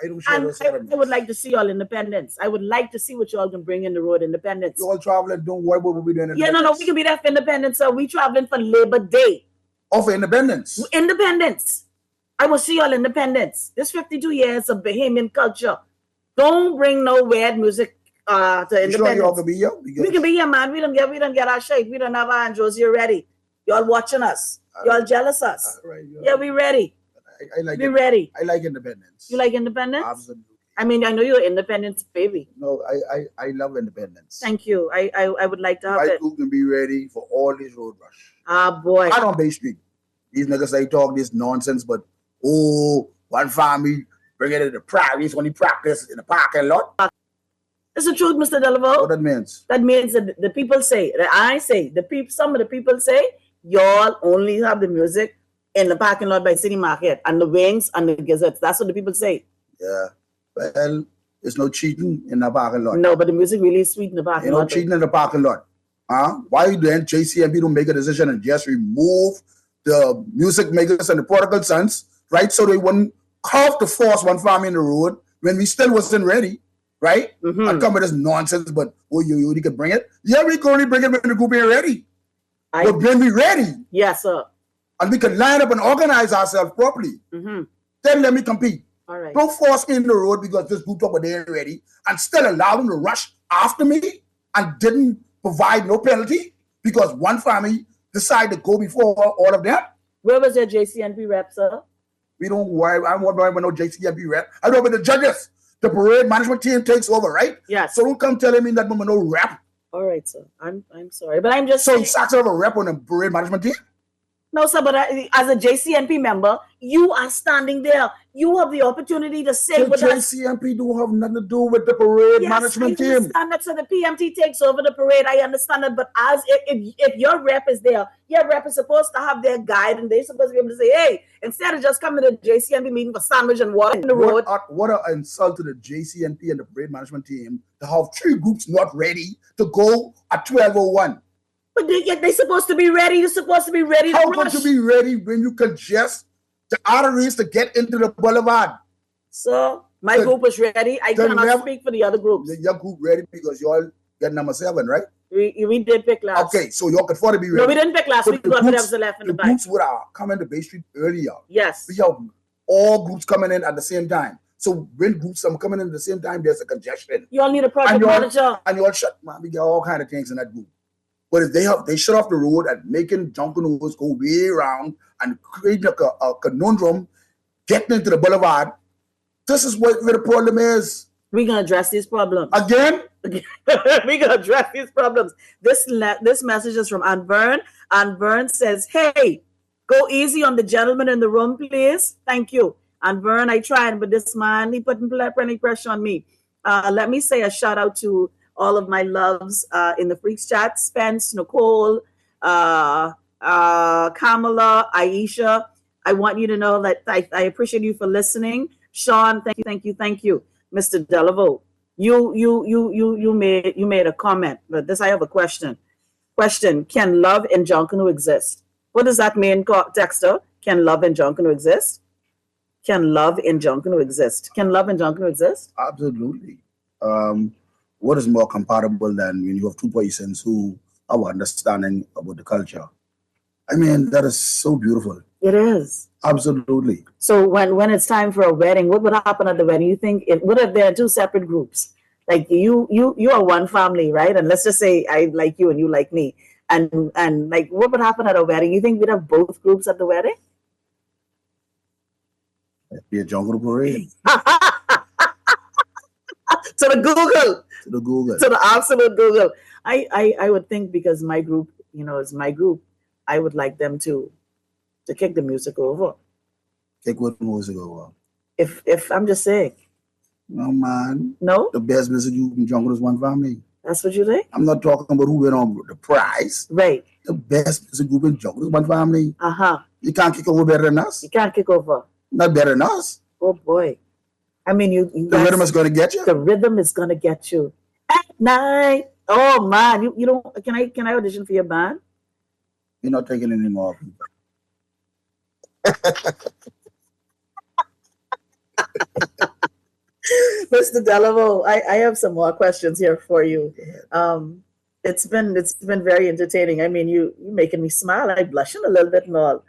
I don't share those I would like to see y'all independence. I would like to see what y'all can bring in the road independence. You all traveling, don't worry what we'll be doing. Yeah, no, we can be there for independence, sir. We traveling for Labor Day. Oh, for independence? Independence. I will see y'all independence. This 52 years of Bahamian culture. Don't bring no weird music to independence. Sure y'all can be here? We can be here, man. We don't get our shape. We don't have our Andros here ready. Y'all watching us. Y'all jealous us. Right, yeah, we ready. I like we ready. I like independence. You like independence? Absolutely. I mean, I know you're independence, baby. No, I love independence. Thank you. I would like to have it. My crew can be ready for all this road rush. Ah, boy. I don't Bay Street. These niggas they talk this nonsense, but one family bring it to the practice when he practice in the parking lot. It's the truth, Mr. Delaveau. What that means? That means that the people say, that I say, some of the people say, y'all only have the music in the parking lot by City Market and the Wings and the Gazettes. That's what the people say. Yeah. Well, there's no cheating in the parking lot. No, but the music really is sweet in the parking lot. No cheating in the parking lot. Why then JCMB don't make a decision and just remove the music makers and the prodigal sons, right? So they wouldn't have to force one family in the road when we still wasn't ready, right? And come with this nonsense, but you could bring it. Yeah, we can only bring it when the group ain't ready. But when we ready, yes, sir, and we can line up and organize ourselves properly, then let me compete. All right. Don't force me in the road because this group over there ain't ready and still allow them to rush after me and didn't provide no penalty because one family decided to go before all of them. Where was your JCNP rep, sir? We don't worry. I don't worry about no JCNP rep. I know about the judges. The parade management team takes over, right? Yes. So don't come telling me that woman no rep. All right, sir. I'm sorry, but I'm just so you sacks have a rep on the parade management team? No, sir, but as a JCNP member, you are standing there. You have the opportunity to say what JCNP don't have nothing to do with the parade management team. I understand that, so the PMT takes over the parade. I understand that, but as if your rep is there, your rep is supposed to have their guide, and they're supposed to be able to say, hey, instead of just coming to the JCNP meeting for sandwich and water in the road. What an insult to the JCNP and the parade management team to have 3 groups not ready to go at 12:01. But they're supposed to be ready. You're supposed to be ready. How could you be ready when you congest the arteries to get into the boulevard? So my group was ready. I cannot speak for the other groups. Your group ready because you all get number 7, right? We did pick last. Okay, so y'all could afford to be ready. No, we didn't pick last. We got whatever was left in the back. Groups would have come into Bay Street earlier. Yes. We have all groups coming in at the same time. So when groups are coming in at the same time, there's a congestion. You all need a project manager. And you all shut, man, we get all kind of things in that group. But if they shut off the road and making Junkanoo go way around and creating a conundrum, getting into the boulevard, this is where the problem is. We're going to address these problems. Again? We're going to address these problems. This message is from Aunt Vern. Aunt Vern says, hey, go easy on the gentleman in the room, please. Thank you. Aunt Vern, I tried, but this man, he putting plenty pressure on me. Let me say a shout out to all of my loves in the Freaks chat, Spence, Nicole, Kamala, Aisha, I want you to know that I appreciate you for listening. Sean, thank you. Mr. Delaveau, you made a comment, but this I have a question. Can love in Jonkanu exist? What does that mean, Dexter? Can love in Jonkanu exist? Can love in Jonkanu exist? Can love in Jonkanu exist? Absolutely. What is more compatible than when you have two persons who have understanding about the culture? I mean, that is so beautiful. It is. Absolutely. So when it's time for a wedding, what would happen at the wedding? You think what if there are two separate groups? Like you are one family, right? And let's just say I like you and you like me. And like what would happen at a wedding? You think we'd have both groups at the wedding? It'd be a jungle parade. To the Google. To the Google. To the absolute Google. I would think because my group, is my group, I would like them to kick the music over. Kick what music over? If I'm just saying. No, man. No? The best music you can jungle is one family. That's what you think? I'm not talking about who went on the prize. Right. The best music group in jungle is one family. Uh-huh. You can't kick over better than us. You can't kick over. Not better than us. Oh boy. I mean the rhythm is gonna get you. The rhythm is gonna get you. At night. Oh man, you don't can I audition for your band? You're not taking any more people. Mr. Delaveau, I have some more questions here for you. It's been very entertaining. I mean, you making me smile. I'm blushing a little bit and all.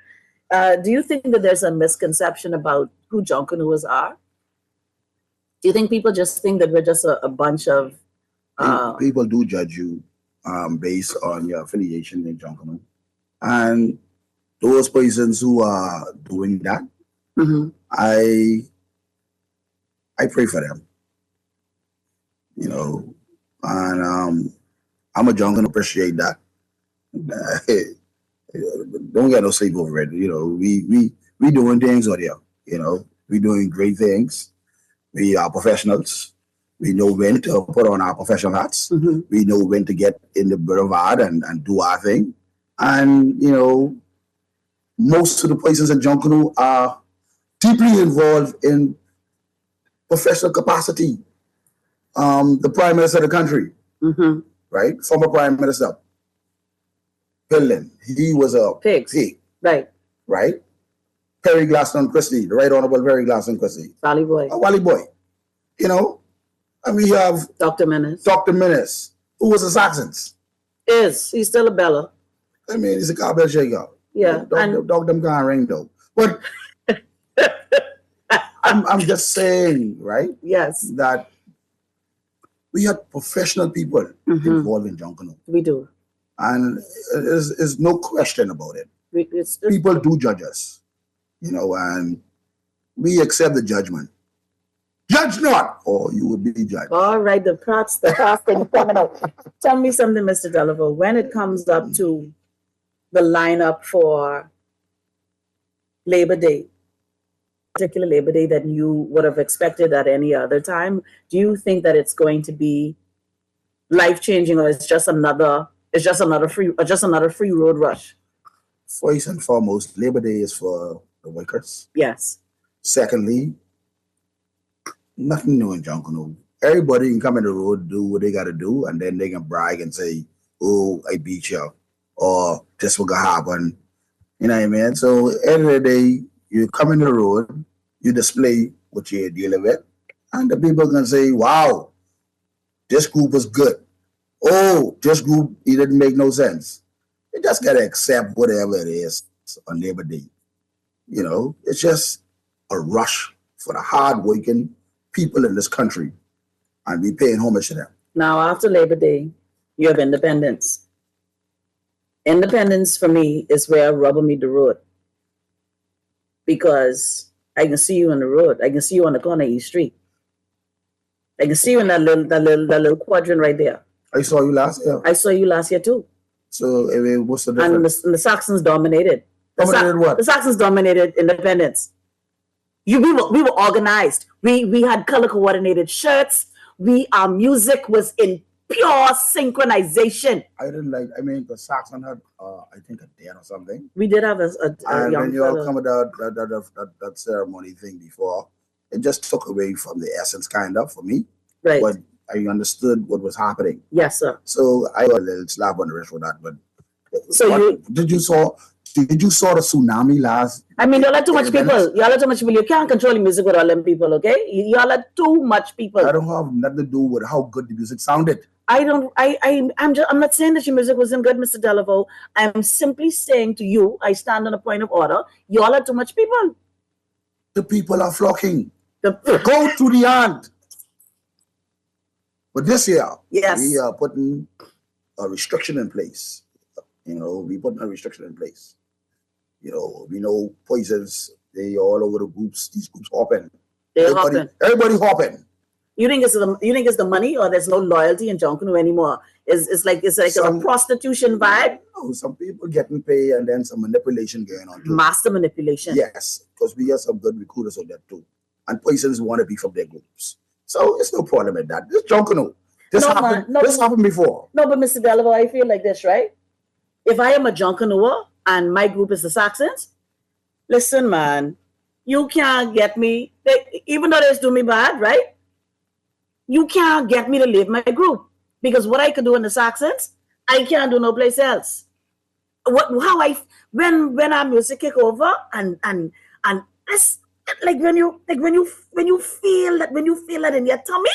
Do you think that there's a misconception about who Jonkanuas are? Do you think people just think that we're just a bunch of... People do judge you based on your affiliation in Jonkanu. And those persons who are doing that, mm-hmm. I pray for them. And I'm a Jonkanu, appreciate that. Don't get no sleep over it. We doing things out here. We doing great things. We are professionals. We know when to put on our professional hats. Mm-hmm. We know when to get in the boulevard and do our thing. And, most of the places in Jonkanu are deeply involved in professional capacity. The Prime Minister of the country, mm-hmm. right? Former Prime Minister, Pillen, he was a pig. Right? Perry Glaston Christie, the Right Honorable Perry Glaston Christie. Wally Boy. Wally Boy. And we have Dr. Menace. Who was a Saxons. He's still a Bella. I mean, he's a cowbell shaker. Yeah. Dog them can't ring though. But I'm just saying, right? Yes. That we have professional people mm-hmm. involved in Jonkanu. We do. And there's no question about it. People do judge us, and we accept the judgment. Judge not, or you will be judged. All right, the props, the casting coming up. Tell me something, Mr. Delaveau. When it comes up to the lineup for Labor Day, particular Labor Day that you would have expected at any other time, do you think that it's going to be life-changing, or it's just another free road rush? First and foremost, Labor Day is for the workers. Yes. Secondly, nothing new in Jonkanu. Everybody can come in the road, do what they got to do, and then they can brag and say, "Oh, I beat you," or "This will happen." You know what I mean? So, end of the day, you come in the road, you display what you're dealing with, and the people can say, "Wow, this group was good." Oh, this group, it didn't make no sense. You just gotta accept whatever it is on Labor Day. It's just a rush for the hard-working people in this country, and we paying homage to them. Now, after Labor Day, you have Independence. Independence, for me, is where rubber meet the road. Because I can see you on the road. I can see you on the corner of East Street. I can see you in that little quadrant right there. I saw you last year. I saw you last year, too. So, what's the difference? And the Saxons dominated. Dominated what? The Saxons dominated Independence. We were organized. We had color coordinated shirts. Our music was in pure synchronization. I didn't like. I mean, the Saxon had, I think, a date or something. We did have a And young when you all fellow. come with that ceremony thing before, it just took away from the essence, kind of, for me. Right. But I understood what was happening. Yes, sir. So I got a little slap on the wrist for that. But So did you saw the tsunami last? I mean, y'all are too much event? people. Y'all are too much people. You can't control the music with all them people, okay? Y'all are too much people. I don't have nothing to do with how good the music sounded. I'm not saying that your music wasn't good, Mr. Delaveau. I'm simply saying to you, I stand on a point of order. Y'all are too much people. The people are flocking. The, Go to the end. But this year, Yes. we are putting a restriction in place. You know, we putting a restriction in place. You know, we know poisons, they all over the groups, these groups hopping. They're hopping. Everybody hopping. You think it's the money, or there's no loyalty in Jonkunu anymore? It's like a prostitution vibe, You know, some people getting paid and then some manipulation going on too. master manipulation. Yes, because we have some good recruiters on that too. And poisons want to be from their groups. So it's no problem with that. This Jonkunu. This No, happened. man, no, This happened before. No, but Mr. Delaveau, I feel like this, right? If I am a Junkanua and my group is the Saxons, listen, man, you can't get me, even though they do me bad, right? You can't get me to leave my group, because what I could do in the Saxons, I can't do no place else. When our music kick over and it's like when you feel that in your tummy,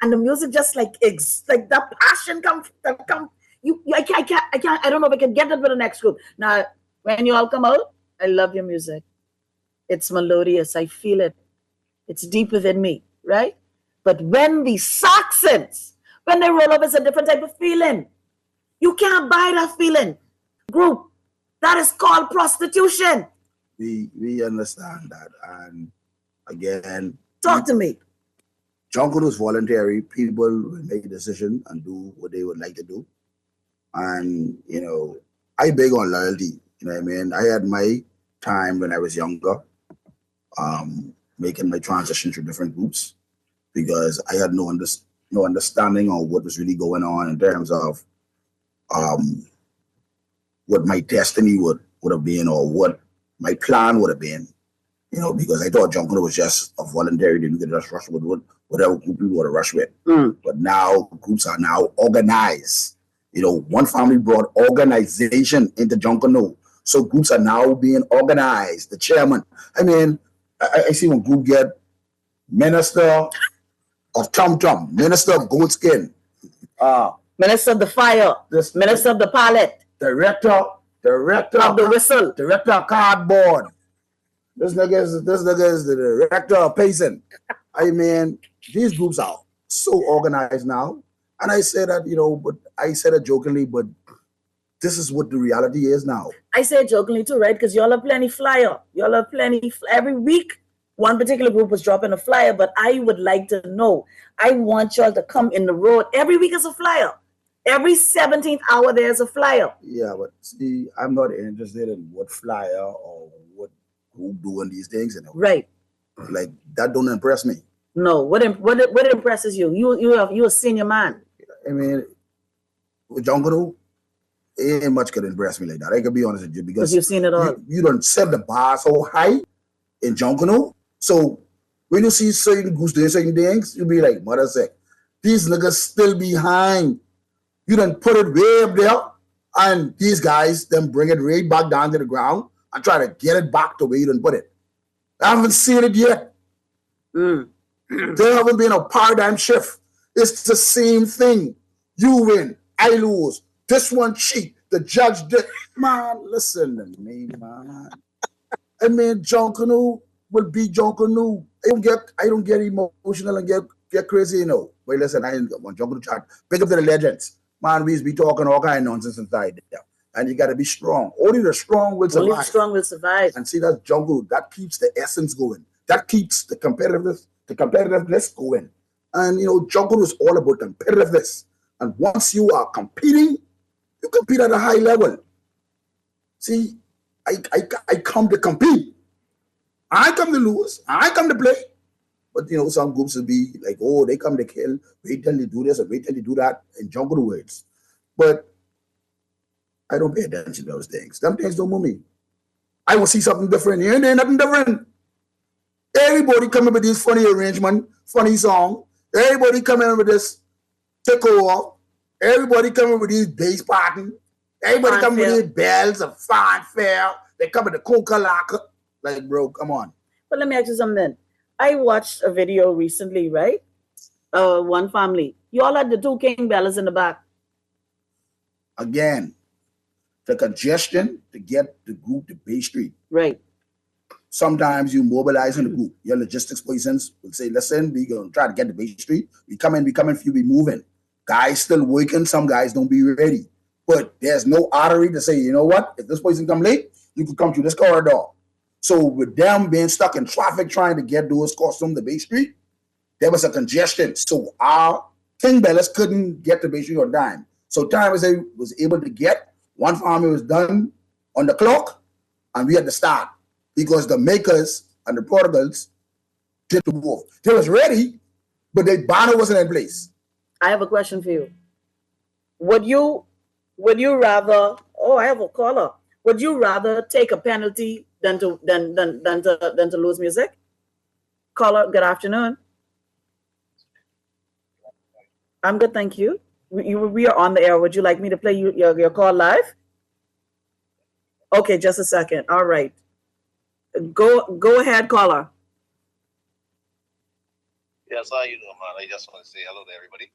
and the music just like that passion come. I don't know if I can get that with the next group. Now, when you all come out, I love your music. It's melodious. I feel it. It's deep within me, right? But when the Saxons, when they roll up, it's a different type of feeling. You can't buy that feeling. Group, that is called prostitution. We understand that. And again, Talk to me. Jonkunu is voluntary. People will make a decision and do what they would like to do. And, you know, I big on loyalty. You know what I mean? I had my time when I was younger, making my transition to different groups, because I had no understanding of what was really going on in terms of what my destiny would have been, or what my plan would have been. You know, because I thought Jonkunu was just a voluntary thing. You could just rush with whatever group you want to rush with. But now groups are now organized. You know, one family brought organization into Jonkunu. So groups are now being organized. The chairman. I mean, I see one group get minister of Tum Tum, minister of Goatskin, Minister of the fire, minister of the pallet, director of the whistle, director of cardboard. This nigga is the director of pacing. I mean, these groups are so organized now. And I say that, you know, but I said it jokingly, but this is what the reality is now. I say it jokingly too, right? Because y'all have plenty flyer. Y'all have plenty. Every week, one particular group was dropping a flyer, but I would like to know. I want y'all to come in the road. Every week is a flyer. Every 17th hour, there's a flyer. Yeah, but see, I'm not interested in what flyer or who doing these things. You know? Right. Like, that don't impress me. No. What impresses you? You a senior man. I mean, with Jonkunu, ain't much could impress me like that. I can be honest with you, because you've seen it all. You don't set the bar so high in Jonkunu. So when you see certain groups doing certain things, you'll be like, mother sick. These niggas still behind. You done put it way up there, and these guys then bring it right back down to the ground and try to get it back to where you done put it. I haven't seen it yet. There haven't been a paradigm shift. It's the same thing. You win, I lose. This one cheat. The judge did. Man, listen to me, man. I mean, Jonkunu will be Jonkunu. I don't get emotional and get crazy, you know. But listen, I ain't want Jonkunu chat. Pick up to the legends. Man, we be talking all kind of nonsense inside there. And you got to be strong. Only the strong will survive. Only the strong will survive. And see, that's Jonkunu. That keeps the essence going. That keeps the competitiveness going. And, you know, Jonkunu is all about competitiveness. And once you are competing, you compete at a high level. See, I come to compete. I come to lose. I come to play. But But some groups will be like, oh, they come to kill, wait till they do this or wait till they do that in jungle words. But I don't pay attention to those things. Them things don't move me. I will see something different here and there, nothing different. Everybody coming with this funny arrangement, funny song. Everybody coming with this takeover. Everybody coming with these bass pattern. Everybody coming with these bells of fanfare. They come with the coca-cola. Like, bro, come on. But let me ask you something. I watched a video recently, right? One family. You all had the two king bells in the back. Again, the congestion to get the group to Bay Street. Right. Sometimes you mobilize in the group. Your logistics persons will say, listen, we're going to try to get to Bay Street. We come in, few be moving. Guys still working, some guys don't be ready. But there's no artery to say, you know what? If this person come late, you can come through this corridor. So with them being stuck in traffic trying to get those costumes to Bay Street, there was a congestion. So our King Bellas couldn't get to Bay Street on time. So time was able to get. One family was done on the clock, and we had to start because the makers and the prodigals did the move. They was ready, but the banner wasn't in place. I have a question for you. Would you rather? Oh, I have a caller. Would you rather take a penalty than to lose music? Caller, good afternoon. I'm good, thank you. We are on the air. Would you like me to play your call live? Okay, just a second. All right. Go ahead, caller. Yes, how you doing, man? I just want to say hello to everybody.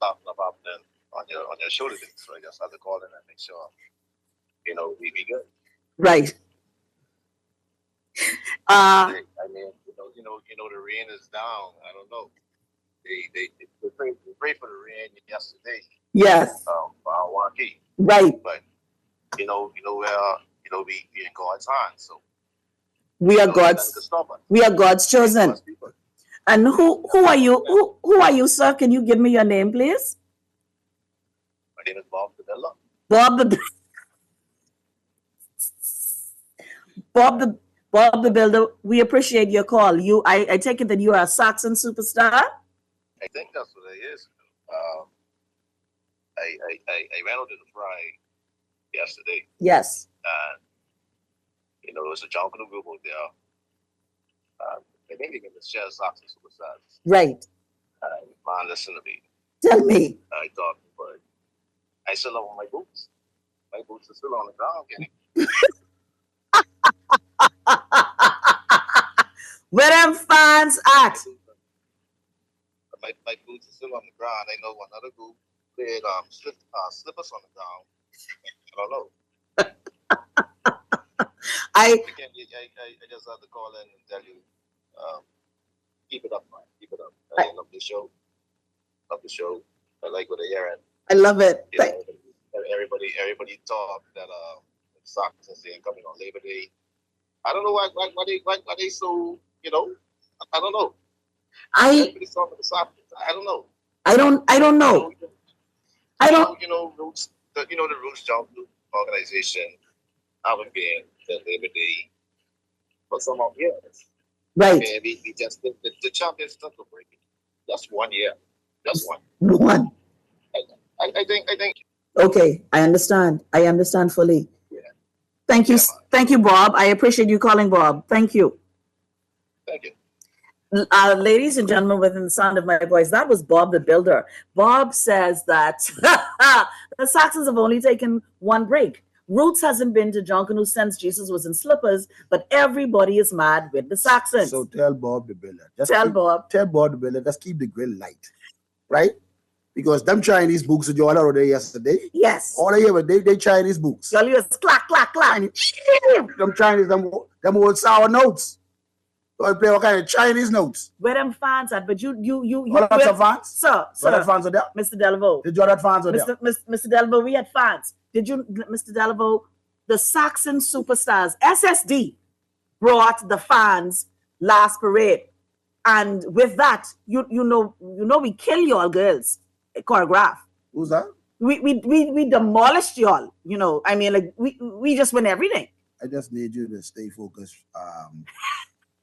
Talking about them on your show today, so I just had to call in and make sure we be good. Right. I mean, the rain is down. I don't know. They prayed for the rain yesterday. Yes. For Hawaii. Right. But we in God's hands. So we are God's chosen. And who are you? Who are you, sir? Can you give me your name, please? My name is Bob the Builder. Bob the Builder. We appreciate your call. I take it that you are a Saxon superstar. I think that's what it is. I ran out to the fry yesterday. Yes. And there was a jungle group out there. I think they can share Saxon superstars. Right. Man, listen to me. Tell me. I thought, but I still have my boots. My boots are still on the ground, Kenny. Where them fans at? My boots are still on the ground. I know another group played slippers on the ground. I don't know. I just have to call in and tell you, keep it up, man. Keep it up. I love the show. Love the show. I like what I hear. I love it. Everybody talk that socks and coming on Labor Day. I don't know why they so I don't know. Everybody's talking the socks. I don't know. I don't know. The Roots Jump organization haven't been the Labor Day for some of years. Right. And we just the champions stuff will break it. Just 1 year. Just one. One. I think. Okay, I understand. I understand fully. Yeah. Thank you. Thank you, Bob. I appreciate you calling, Bob. Thank you. Thank you. Ladies and gentlemen, within the sound of my voice, that was Bob the Builder. Bob says that the Saxons have only taken one break. Roots hasn't been to Jonkanu since Jesus was in slippers, but everybody is mad with the Saxons. So tell Bob the Builder. Tell Bob the Builder, let's keep the grill light, right? Because them Chinese books that you all out there yesterday. Yes. All I hear was they Chinese books. Y'all hear clack, clack, clack. Them Chinese, them old sour notes. So I play all kind of Chinese notes. Where them fans at? But you all that's fans? Sir. What fans are there? Mr. Delvo. Did you have fans are there? Mr. Delvo, we had fans. Did you, Mr. Delvo? The Saxon superstars, SSD, brought the fans last parade. And with that, you know we kill y'all girls. Choreograph. Who's that? We demolished y'all. I mean, like we just win everything. I just need you to stay focused.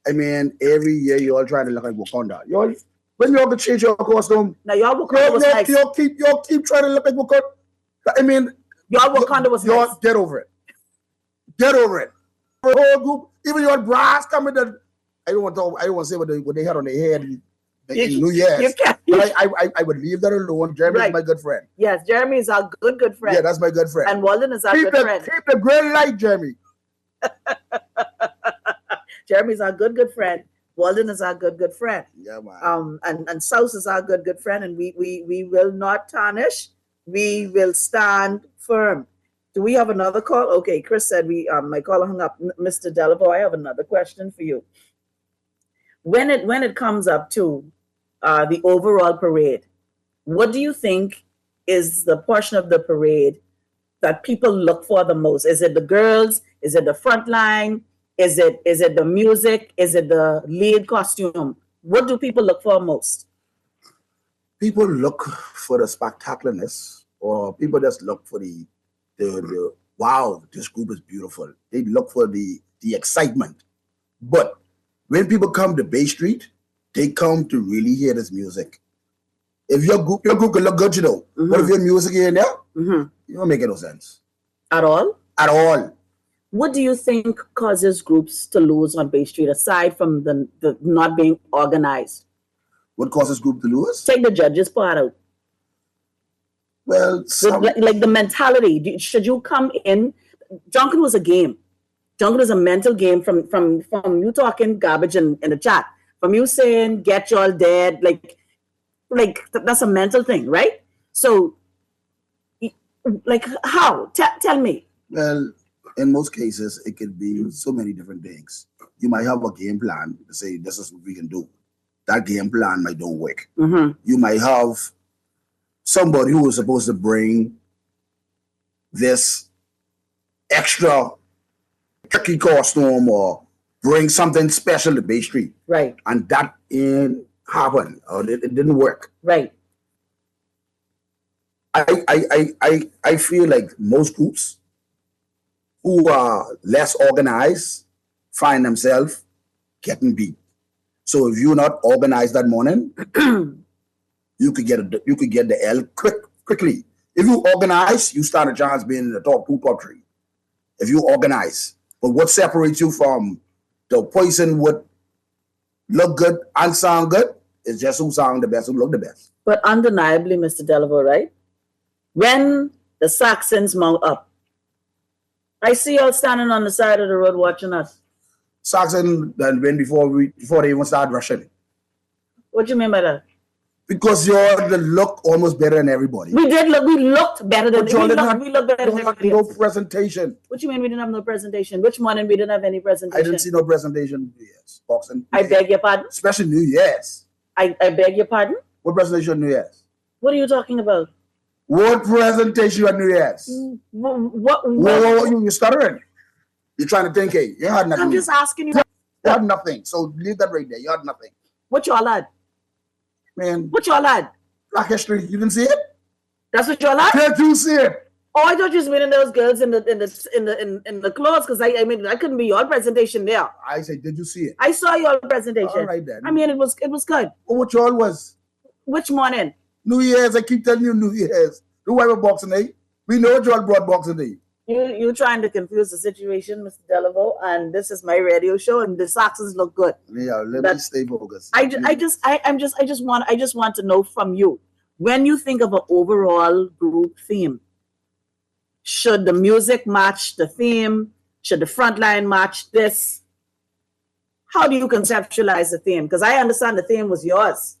I mean, every year you all trying to look like Wakanda. You all, when you all can change your costume, Now y'all Wakanda was nice. you keep trying to look like Wakanda. I mean, y'all Wakanda was nice. Get over it. Get over it. The whole group, even your brass coming to. I don't want to say what they had on their head in New Year's. But I would leave that alone. Jeremy is my good friend. Yes, Jeremy is our good friend. Yeah, that's my good friend. And Walden is our good friend. Keep the green light, Jeremy. Jeremy's our good friend. Walden is our good friend. Yeah, man. And South is our good friend, and we will not tarnish. We will stand firm. Do we have another call? Okay, Chris said my caller hung up. Mr. Delavo, I have another question for you. When it comes up to the overall parade, what do you think is the portion of the parade that people look for the most? Is it the girls? Is it the front line? Is it the music? Is it the lead costume? What do people look for most? People look for the spectacularness, or people just look for the wow, this group is beautiful. They look for the excitement. But when people come to Bay Street, they come to really hear this music. If your group can look good, you know. Mm-hmm. But if your music in there, you don't make no sense. At all? At all. What do you think causes groups to lose on Bay Street, aside from the not being organized? What causes group to lose? Take the judges part out. Well, like the mentality. Should you come in? Junkin was a game. Junkin was a mental game from you talking garbage in the chat. From you saying, get y'all dead. Like that's a mental thing, right? So, like how? Tell me. Well, in most cases, it could be so many different things. You might have a game plan to say, this is what we can do. That game plan might don't work. Mm-hmm. You might have somebody who was supposed to bring this extra tricky costume or bring something special to Bay Street. Right. And that didn't happen, or it didn't work. Right. I feel like most groups who are less organized find themselves getting beat. So if you're not organized that morning, you could get the L quickly. If you organize, you stand a chance being in the top 2, top 3. If you organize. But what separates you from the person would look good and sound good is just who sound the best, who look the best. But undeniably, Mr. Delavo, right? When the Saxons mount up, I see y'all standing on the side of the road watching us. Saxon then went before they even start rushing. What do you mean by that? Because you're the look almost better than everybody. We looked better than everybody. We looked better than everybody. No presentation. What do you mean we didn't have no presentation? Which morning we didn't have any presentation? I didn't see no presentation. Yes, boxing. I beg your pardon? Especially New Year's. I beg your pardon? What presentation New Year's? What are you talking about? What presentation at New Year's? What you're stuttering. You're trying to think, hey, you had nothing. I'm just asking you. You had nothing. So leave that right there. You had nothing. What y'all had? Man. What y'all had? Black History. You didn't see it? That's what y'all had? Can't you see it? Oh, I thought you was meaning those girls in the clothes, because I mean that couldn't be your presentation there. I say, did you see it? I saw your presentation. All right then. I mean it was good. Oh, what y'all was? Which morning? New Year's. I keep telling you New Year's. Who have a Boxing Day? We know y'all brought Boxing Day. You trying to confuse the situation, Mr. Delavo, and this is my radio show, and the Saxons look good. Yeah, let me stay focused. I just want to know from you, when you think of an overall group theme, should the music match the theme? Should the front line match this? How do you conceptualize the theme? Because I understand the theme was yours.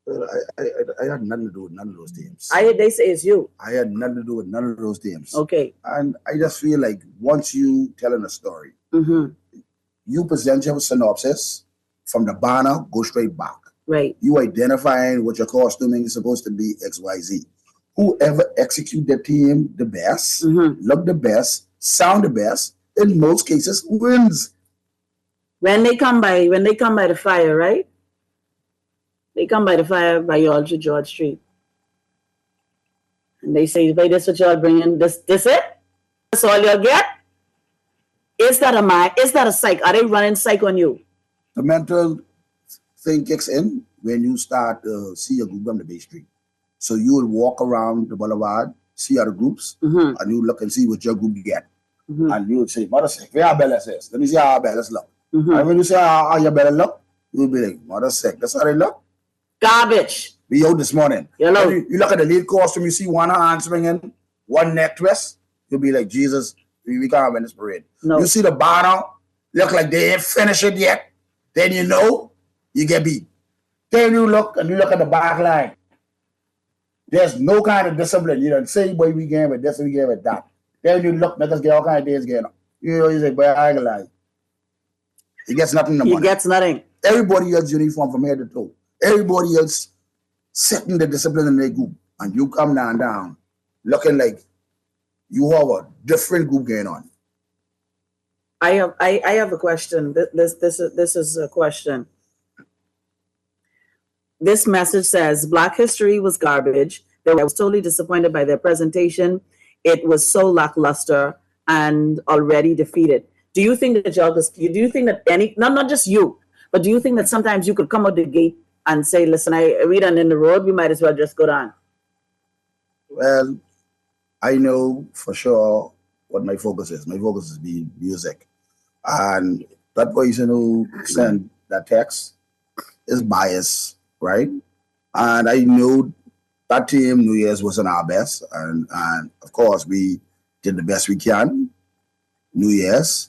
Well, I had nothing to do with none of those teams. They say it's you. I had nothing to do with none of those teams. Okay. And I just feel like once you telling a story, you present your synopsis from the banner, go straight back. Right. You identifying what your costuming is supposed to be, XYZ. Whoever execute the team the best, look the best, sound the best, in most cases wins. When they come by the fire, right? They come by the fire by y'all to George Street. And they say, "Hey, this what y'all bringing, this it? That's all y'all get? Is that a psych? Are they running psych on you? The mental thing kicks in when you start to see a group on the Bay Street. So you will walk around the boulevard, see other groups, and you look and see what your group get. And you would say, Mother Sick, where our Bella says? Let me see how our Bella's look. And when you say how your Bella look, you'll be like, Mother Sick, that's how they look. Garbage. We out this morning. You look at the lead costume, you see one hand swinging, one neck twist, you'll be like, Jesus, we can't win this parade. No. You see the banner, look like they ain't finished it yet, then you know you get beat. Then you look at the back line. There's no kind of discipline. You don't say, boy, we game with this and we game with that. Then you look, let us get all kind of days going on. You say, boy, I ain't gonna lie. He gets nothing in the morning. He gets nothing. Everybody else uniform from head to toe. Everybody else setting the discipline in their group. And you come down, looking like you have a different group going on. I have a question. This is a question. This message says, Black history was garbage. I was totally disappointed by their presentation. It was so lackluster and already defeated. Do you think that not just you, but do you think that sometimes you could come out the gate and say, listen, we done in the road, we might as well just go down? Well, I know for sure what my focus is. My focus is being music. And that person who sent that text is biased, right? And I know that team, New Year's, wasn't our best. And of course, we did the best we can, New Year's.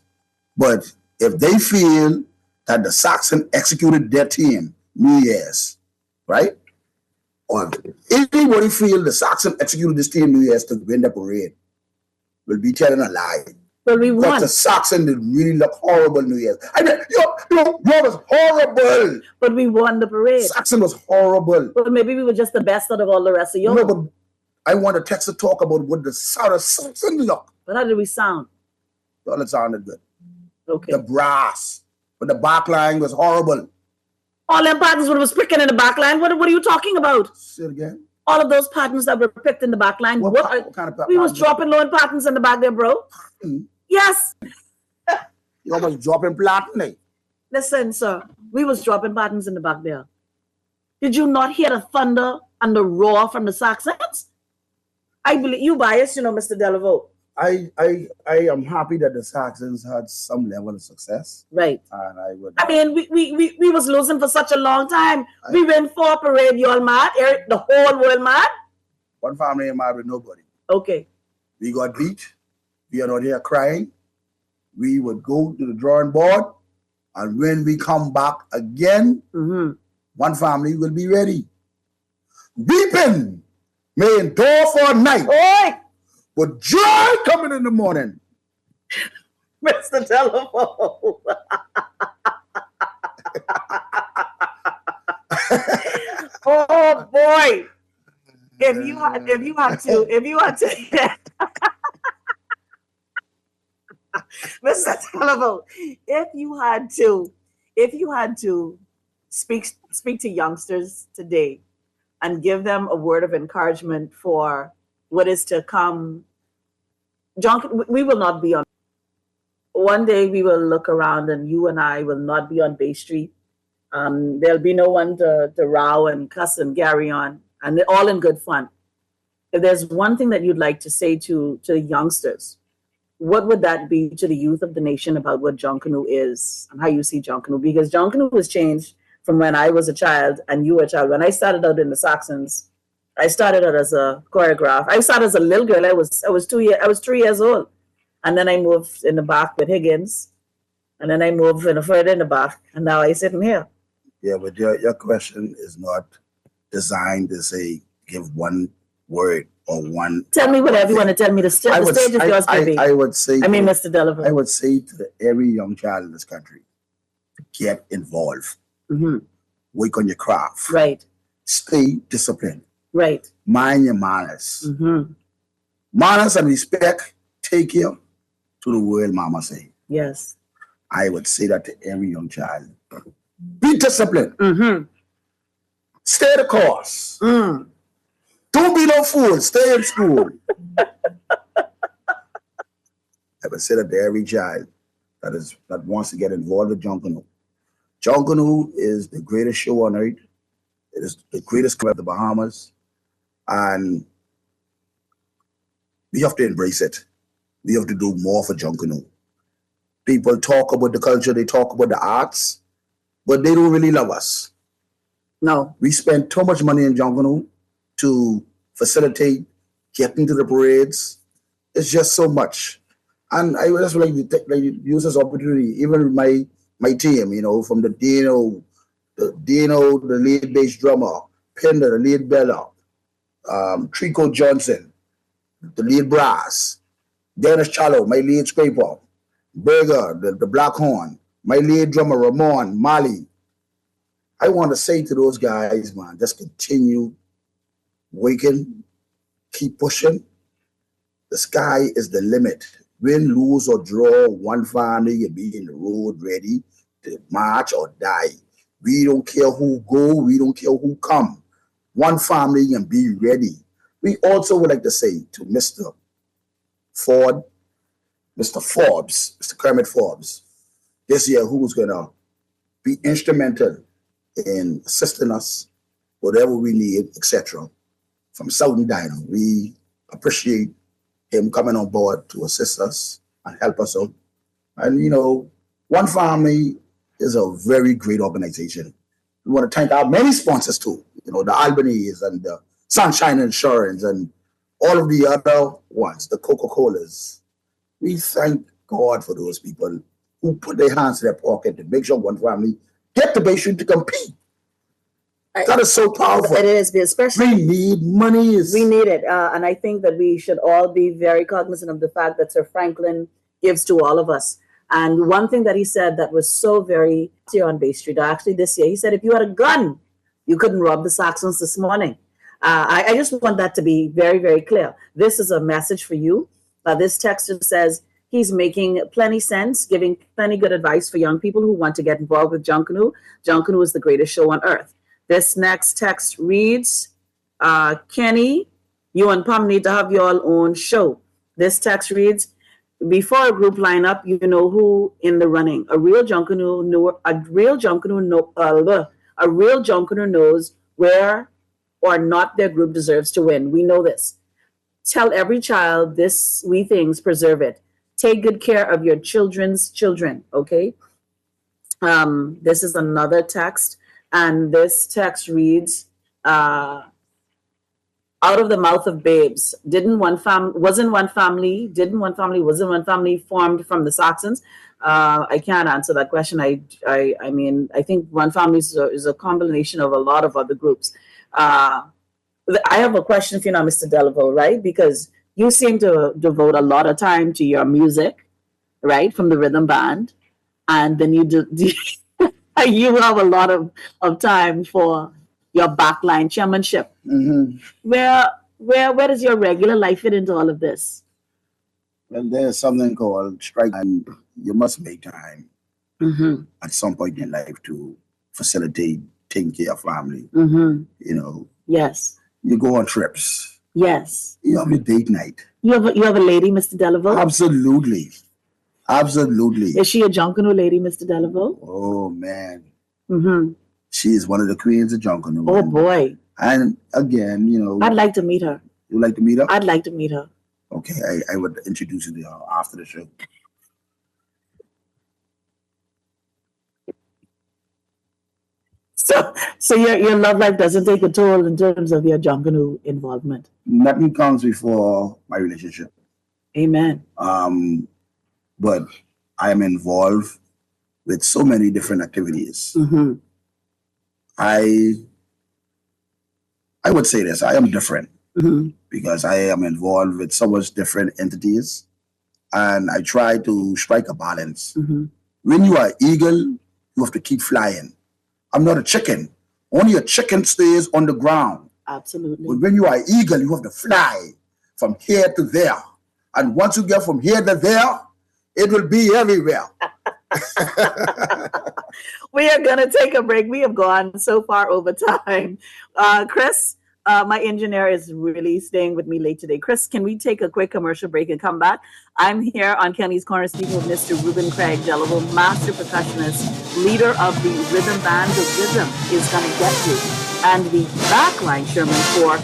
But if they feel that the Saxon executed their team, New Year's, right? Or if anybody feel the Saxon executed this team, New Year's, to win the parade, will be telling a lie. But we won. But the Saxon did really look horrible New Year's. I mean, you was horrible. But we won the parade. Saxon was horrible. But maybe we were just the best out of all the rest of you. No, but I want to text to talk about what the Saxon look. But how did we sound? Well, it sounded good. Okay. The brass, but the back line was horrible. All them patterns was pricking in the back line. What are you talking about? Say it again. All of those patterns that were picked in the back line. What kind of we was dropping low patterns in the back there, bro. Pattern? Yes. You almost dropping platinum. Listen, sir. We was dropping patterns in the back there. Did you not hear the thunder and the roar from the Saxons? I believe you biased, Mr. Delaveau. I am happy that the Saxons had some level of success. Right. And I mean, we was losing for such a long time. We went for a parade, you all mad? The whole world mad? One family ain't mad with nobody. Okay. We got beat. We are not here crying. We would go to the drawing board, and when we come back again, one family will be ready. Weeping may endure for a night. Oi! But joy coming in the morning. Mr. Telephone. Oh boy. If you had to Mr. Telephone, if you had to speak to youngsters today and give them a word of encouragement for what is to come, John, we will not be on. One day we will look around and you and I will not be on Bay Street. There'll be no one to row and cuss and carry on, and all in good fun. If there's one thing that you'd like to say to youngsters, what would that be to the youth of the nation about what John Canoe is and how you see John Canoe? Because John Canoe was changed from when I was a child and you were a child. When I started out in the Saxons, I started out as a choreographer. I started as a little girl. I was 3 years old. And then I moved in the back with Higgins. And then I moved further in the back. And now I'm sitting here. Yeah, but your question is not designed to say, give one word or one. Tell me whatever you want to tell me. The stage is yours, baby. I would say. Mr. Delaveau. I would say to every young child in this country, get involved. Work on your craft. Right. Stay disciplined. Right. Mind your manners. Manners and respect take you to the world, mama say. Yes. I would say that to every young child. Be disciplined. Stay the course. Don't be no fool. Stay in school. I would say that to every child. that wants to get involved with Junkanoo. Junkanoo is the greatest show on earth. It is the greatest club of the Bahamas, and we have to embrace it. We have to do more for Junkanoo. People talk about the culture, they talk about the arts, but they don't really love us. No. We spend too much money in Junkanoo to facilitate getting to the parades. It's just so much. And I would just like to use this opportunity, even with my team, from the Dino, the lead bass drummer, Pender, the lead bella, Trico Johnson, the lead brass, Dennis Challo, my lead scraper, Berger, the black horn, my lead drummer, Ramon, Mali. I want to say to those guys, man, just continue working, keep pushing. The sky is the limit. Win, lose, or draw, one family will be in the road ready to march or die. We don't care who go, we don't care who come. One family can be ready. We also would like to say to Mr. Forbes, Mr. Kermit Forbes, this year who's going to be instrumental in assisting us, whatever we need, etc. From Southern Dino, we appreciate him coming on board to assist us and help us out. And, One Family is a very great organization. We want to thank our many sponsors too, the Albanese and the Sunshine Insurance and all of the other ones, the Coca-Colas. We thank God for those people who put their hands in their pocket to make sure One Family get the base to compete. That is so powerful. It is, especially we need money. We need it, and I think that we should all be very cognizant of the fact that Sir Franklin gives to all of us. And one thing that he said that was so very clear on Bay Street, actually this year, he said, if you had a gun, you couldn't rob the Saxons this morning. I just want that to be very, very clear. This is a message for you. This texter says he's making plenty sense, giving plenty good advice for young people who want to get involved with Junkanoo. Junkanoo is the greatest show on earth. This next text reads, Kenny, you and Pam need to have your own show. This text reads, before a group lineup, you know who in the running. A real Junkanoo knows where or not their group deserves to win. We know this. Tell every child this wee things, preserve it. Take good care of your children's children, okay? This is another text. And this text reads, out of the mouth of babes, wasn't one family formed from the Saxons? I can't answer that question. I mean, I think One Family is a combination of a lot of other groups. I have a question for you now, Mr. Delaveau, right? Because you seem to devote a lot of time to your music, right? From the rhythm band. And then you you have a lot of time for your backline chairmanship. Mm-hmm. Where does your regular life fit into all of this? Well, there's something called strike, and you must make time at some point in life to facilitate taking care of family. Yes. You go on trips. Yes. You have a date night. You have a lady, Mr. Delaveau? Absolutely. Is she a Junkanoo lady, Mr. Delaveau? Oh, man. Mm-hmm. She is one of the queens of Junkanoo. Oh, boy. And again, I'd like to meet her. You'd like to meet her? I'd like to meet her. Okay, I would introduce you to her after the show. So your love life doesn't take a toll in terms of your Junkanoo involvement? Nothing comes before my relationship. Amen. But I am involved with so many different activities. Mm-hmm. I would say this, I am different because I am involved with so much different entities, and I try to strike a balance. Mm-hmm. When you are eagle, you have to keep flying. I'm not a chicken. Only a chicken stays on the ground. Absolutely. But when you are eagle, you have to fly from here to there. And once you get from here to there, it will be everywhere. We are going to take a break. We have gone so far over time. Chris, My engineer is really staying with me late today. Chris, can we take a quick commercial break and come back? I'm here on Kenny's Corner speaking with Mr. Ruben Craig Delaveau, master percussionist, leader of the rhythm band. The Rhythm is going to get you. And the backline chairman for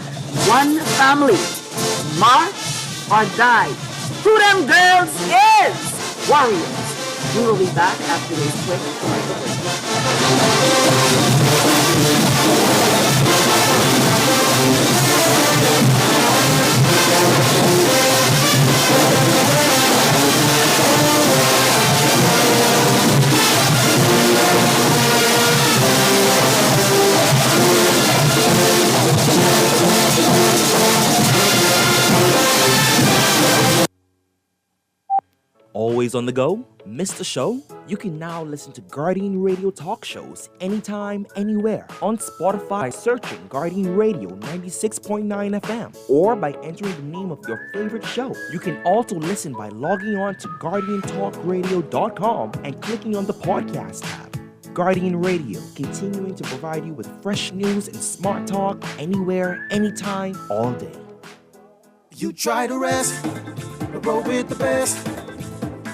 One Family, March or Die. Who them girls is Warriors. We will be back after this quick commercial break. Always on the go? Missed the show? You can now listen to Guardian Radio talk shows anytime, anywhere on Spotify by searching Guardian Radio 96.9 FM or by entering the name of your favorite show. You can also listen by logging on to GuardianTalkRadio.com and clicking on the podcast tab. Guardian Radio, continuing to provide you with fresh news and smart talk anywhere, anytime, all day. You try to rest, but roll with the best.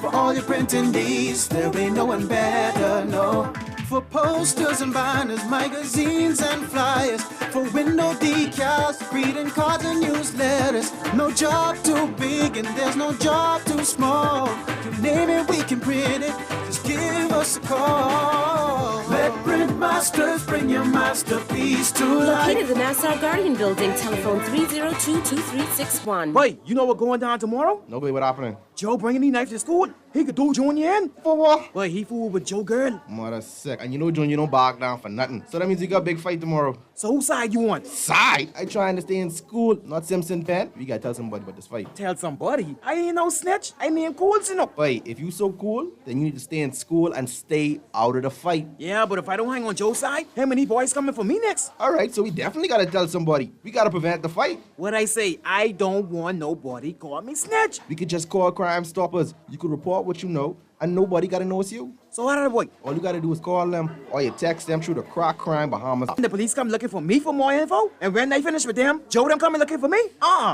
For all your printing needs, there ain't no one better, no. For posters and banners, magazines and flyers, for window decals, greeting cards and newsletters. No job too big and there's no job too small. You name it, we can print it, just give us a call. Let Print Masters bring your masterpiece to life. Located in the Nassau Guardian Building, telephone 302-2361. Wait, you know what's going down tomorrow? Nobody, what happening? Joe bringing the knife to school. He could do Junior in. For what? Wait, he fooled with Joe girl. Mother sick. And you know Junior don't back down for nothing. So that means you got a big fight tomorrow. So whose side you want? Side? I trying to stay in school, not Simpson Pen. We gotta tell somebody about this fight. Tell somebody? I ain't no snitch. I mean cool, you know. Wait, if you so cool, then you need to stay in school and stay out of the fight. Yeah, but if I don't hang on Joe's side, how many boys coming for me next? All right, so we definitely gotta tell somebody. We gotta prevent the fight. What I say? I don't want nobody call me snitch. We could just call Crime Stoppers. You could report what you know, and nobody gotta know it's you. So what are boy? All you gotta do is call them, or you text them through the Crack Crime Bahamas. And the police come looking for me for more info, and when they finish with them, Joe them coming looking for me?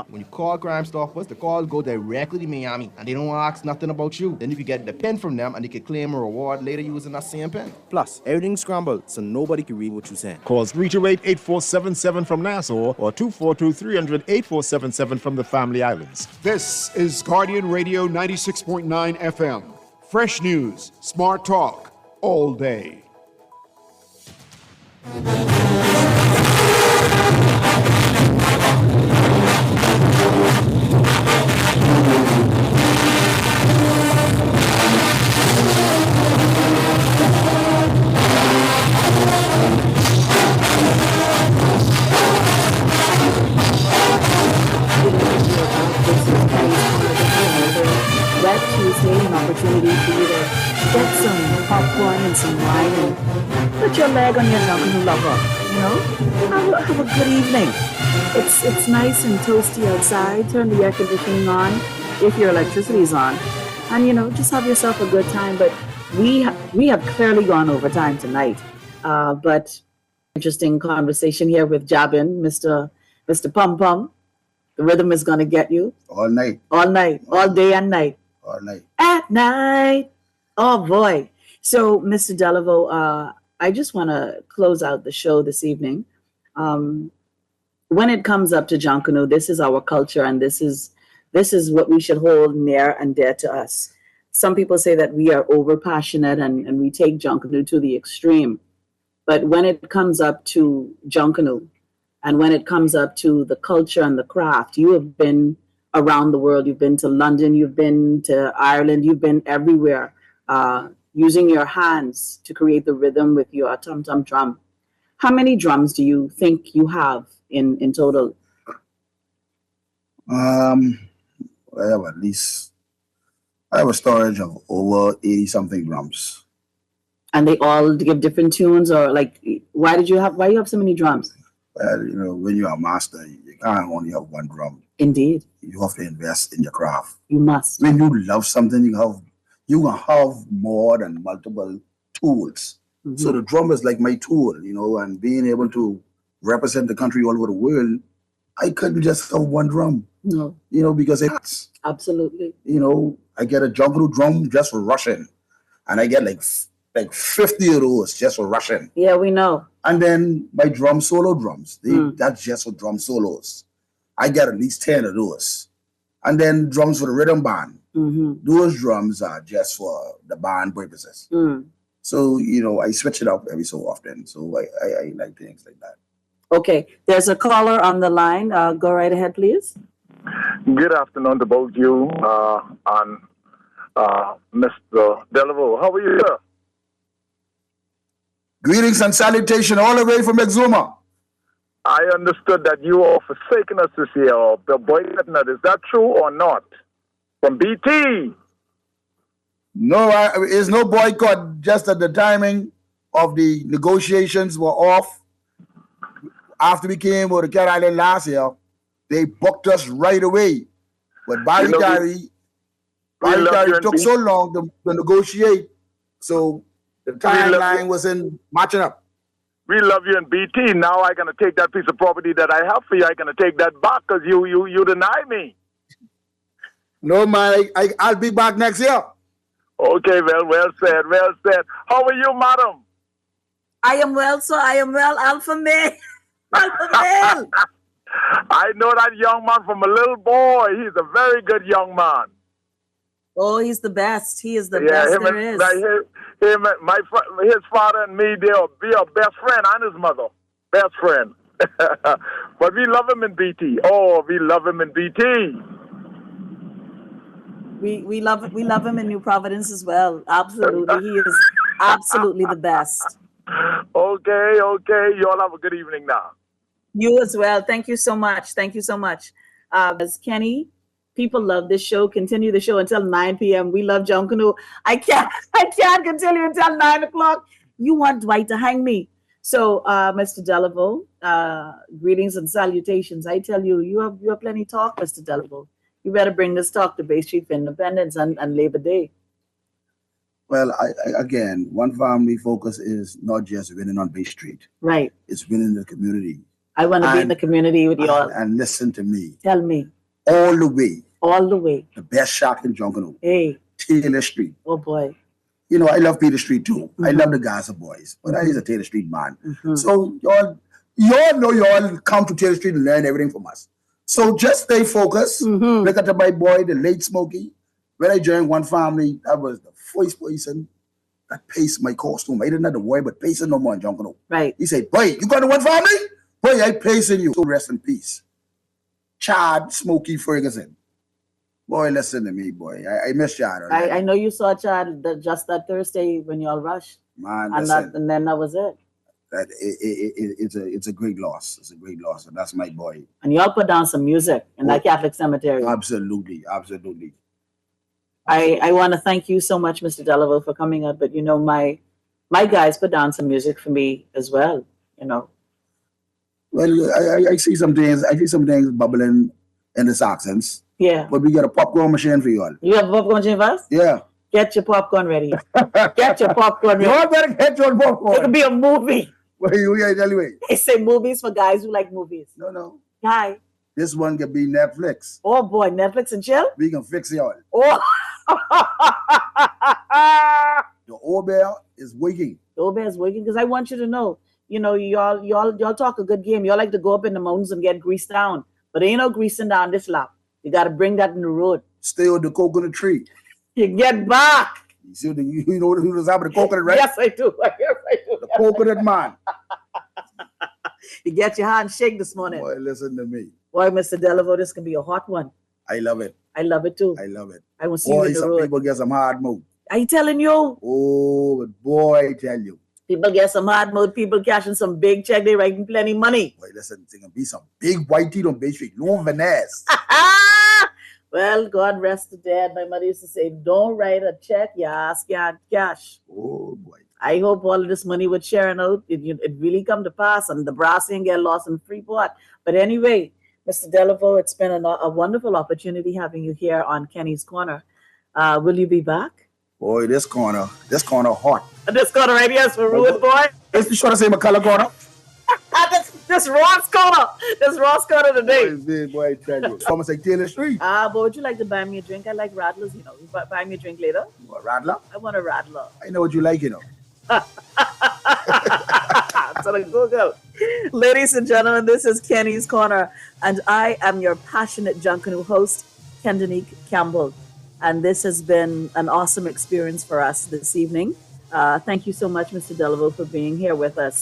When you call Crime Stoppers, the calls go directly to Miami, and they don't ask nothing about you. Then you can get the pen from them, and you can claim a reward later using that same pen. Plus, everything's scrambled, so nobody can read what you're saying. Call 328-8477 from Nassau or 242-300-8477 from the Family Islands. This is Guardian Radio 96.9 FM. Fresh news, smart talk, all day. Wet Tuesday, an opportunity for you to get some popcorn and some wine and put your leg on your jungle lover, you know? Have a good evening. It's nice and toasty outside. Turn the air conditioning on if your electricity is on. And, you know, just have yourself a good time. But we have clearly gone over time tonight. But interesting conversation here with Jabin, Mr. Pum Pum. The rhythm is going to get you. All night. All night. All day and night. All night. At night. Oh, boy. So, Mr. Delaveau, I just want to close out the show this evening. When it comes up to Junkanoo, this is our culture, and this is what we should hold near and dear to us. Some people say that we are over-passionate and we take Junkanoo to the extreme. But when it comes up to Junkanoo, and when it comes up to the culture and the craft, you have been around the world. You've been to London, you've been to Ireland, you've been everywhere, using your hands to create the rhythm with your tum-tum drum. How many drums do you think you have in total? I have a storage of over 80-something drums. And they all give different tunes, or like, why you have so many drums? Well, you know, when you're a master, you can't only have one drum. Indeed. You have to invest in your craft. You must. When you love something, you can have more than multiple tools. Mm-hmm. So the drum is like my tool, you know, and being able to represent the country all over the world, I couldn't just have one drum. No. Because it's absolutely. I get a jungle drum just for Russian, and I get like 50 of those just for Russian. Yeah, we know. And then my solo drums, that's just for drum solos. I get at least 10 of those. And then drums for the rhythm band. Those drums are just for the band purposes. So, I switch it up every so often. So I like things like that. Okay, there's a caller on the line. Go right ahead, please. Good afternoon to both you and Mr. Delavo. How are you, sir? Greetings and salutation all the way from Exuma. I understood that you are forsaking us this year, or boycotting us. Is that true or not? From BT? No, it's no boycott. Just that the timing of the negotiations were off. After we came over to Cat Island last year, they booked us right away. But Barry Carey took so long to negotiate, so the timeline wasn't matching up. We love you in BT. Now I'm going to take that piece of property that I have for you. I'm going to take that back because you deny me. No, man, I'll be back next year. Okay, well said. How are you, madam? I am well, sir. I am well. Alpha male. Alpha male. I know that young man from a little boy. He's a very good young man. Oh, he's the best. He is the best there is. His father and me, they'll be our best friend and his mother. Best friend. But we love him in BT. Oh, we love him in BT. We love him in New Providence as well. Absolutely. He is absolutely the best. Okay. You all have a good evening now. You as well. Thank you so much. As Kenny, people love this show. Continue the show until 9 p.m. We love John Canoe. I can't continue until 9 o'clock. You want Dwight to hang me. So, Mr. Delavo, greetings and salutations. I tell you, you have plenty talk, Mr. Delavo. You better bring this talk to Bay Street for Independence and Labor Day. Well, again, One Family focus is not just winning on Bay Street. Right. It's winning the community. I want to be in the community with you all. And listen to me. Tell me. All the way. The best shop in Junkanoo. Hey. Taylor Street. Oh, boy. I love Peter Street, too. I love the Gaza boys. But I is a Taylor Street man. So, y'all know y'all come to Taylor Street and learn everything from us. So, just stay focused. Look at my boy, the late Smokey. When I joined One Family, that was the first person that paced my costume. I didn't have to worry about pacing no more in Junkanoo. Right. He said, boy, you got to One Family? Boy, I pacing you. So rest in peace. Chad Smokey Ferguson. Boy, listen to me, boy. I miss Chad. I know you saw Chad just that Thursday when y'all rushed. Man, and then that was it. It's a great loss. It's a great loss. And that's my boy. And y'all put down some music in that Catholic cemetery. Absolutely. I want to thank you so much, Mr. Delavo, for coming up. But my guys put down some music for me as well. Well, I see some things. Bubbling in the Saxons. Yeah. But we got a popcorn machine for you all. You have a popcorn machine for us? Yeah. Get your popcorn ready. Get your popcorn ready. You all better get your popcorn. It could be a movie. What are you telling me? They say movies for guys who like movies. No. Guy. This one could be Netflix. Oh boy, Netflix and chill? We can fix it all. Oh. The Obeah is waking. The Obeah is waking because I want you to know, y'all talk a good game. Y'all like to go up in the mountains and get greased down. But there ain't no greasing down this lap. You got to bring that in the road. Stay on the coconut tree. You get back. You see, you know who's having the coconut, right? Yes, I do. The coconut man. You get your handshake this morning. Boy, listen to me. Boy, Mr. Delavo, this can be a hot one. I love it. I love it too. I love it. I will see you in the some road. People get some hard mode. Are you telling you? Oh, but boy, I tell you. People get some hard mode. People cashing some big check. They writing plenty money. Boy, listen, it's going to be some big white teeth on Bay Street. No finesse. Well, God rest the dead. My mother used to say, don't write a check, you ask your cash. Oh, boy. I hope all of this money with sharing out, it really come to pass and the brass ain't get lost in Freeport. But anyway, Mr. Delavo, it's been a wonderful opportunity having you here on Kenny's Corner. Will you be back? Boy, this corner hot. This corner right here is for Rude Boy. Let's be sure to say McCullough corner. This This Ross Corner. This Ross Corner today. Boy, I tell you. Almost like Taylor Street. But would you like to buy me a drink? I like Radlers, you know. You buy me a drink later? You want a Radler? I want a Radler. I know what you like, you know. So go. Ladies and gentlemen, this is Kenny's Corner, and I am your passionate Junkanoo host, Kendenique Campbell. And this has been an awesome experience for us this evening. Thank you so much, Mr. Delaveau, for being here with us.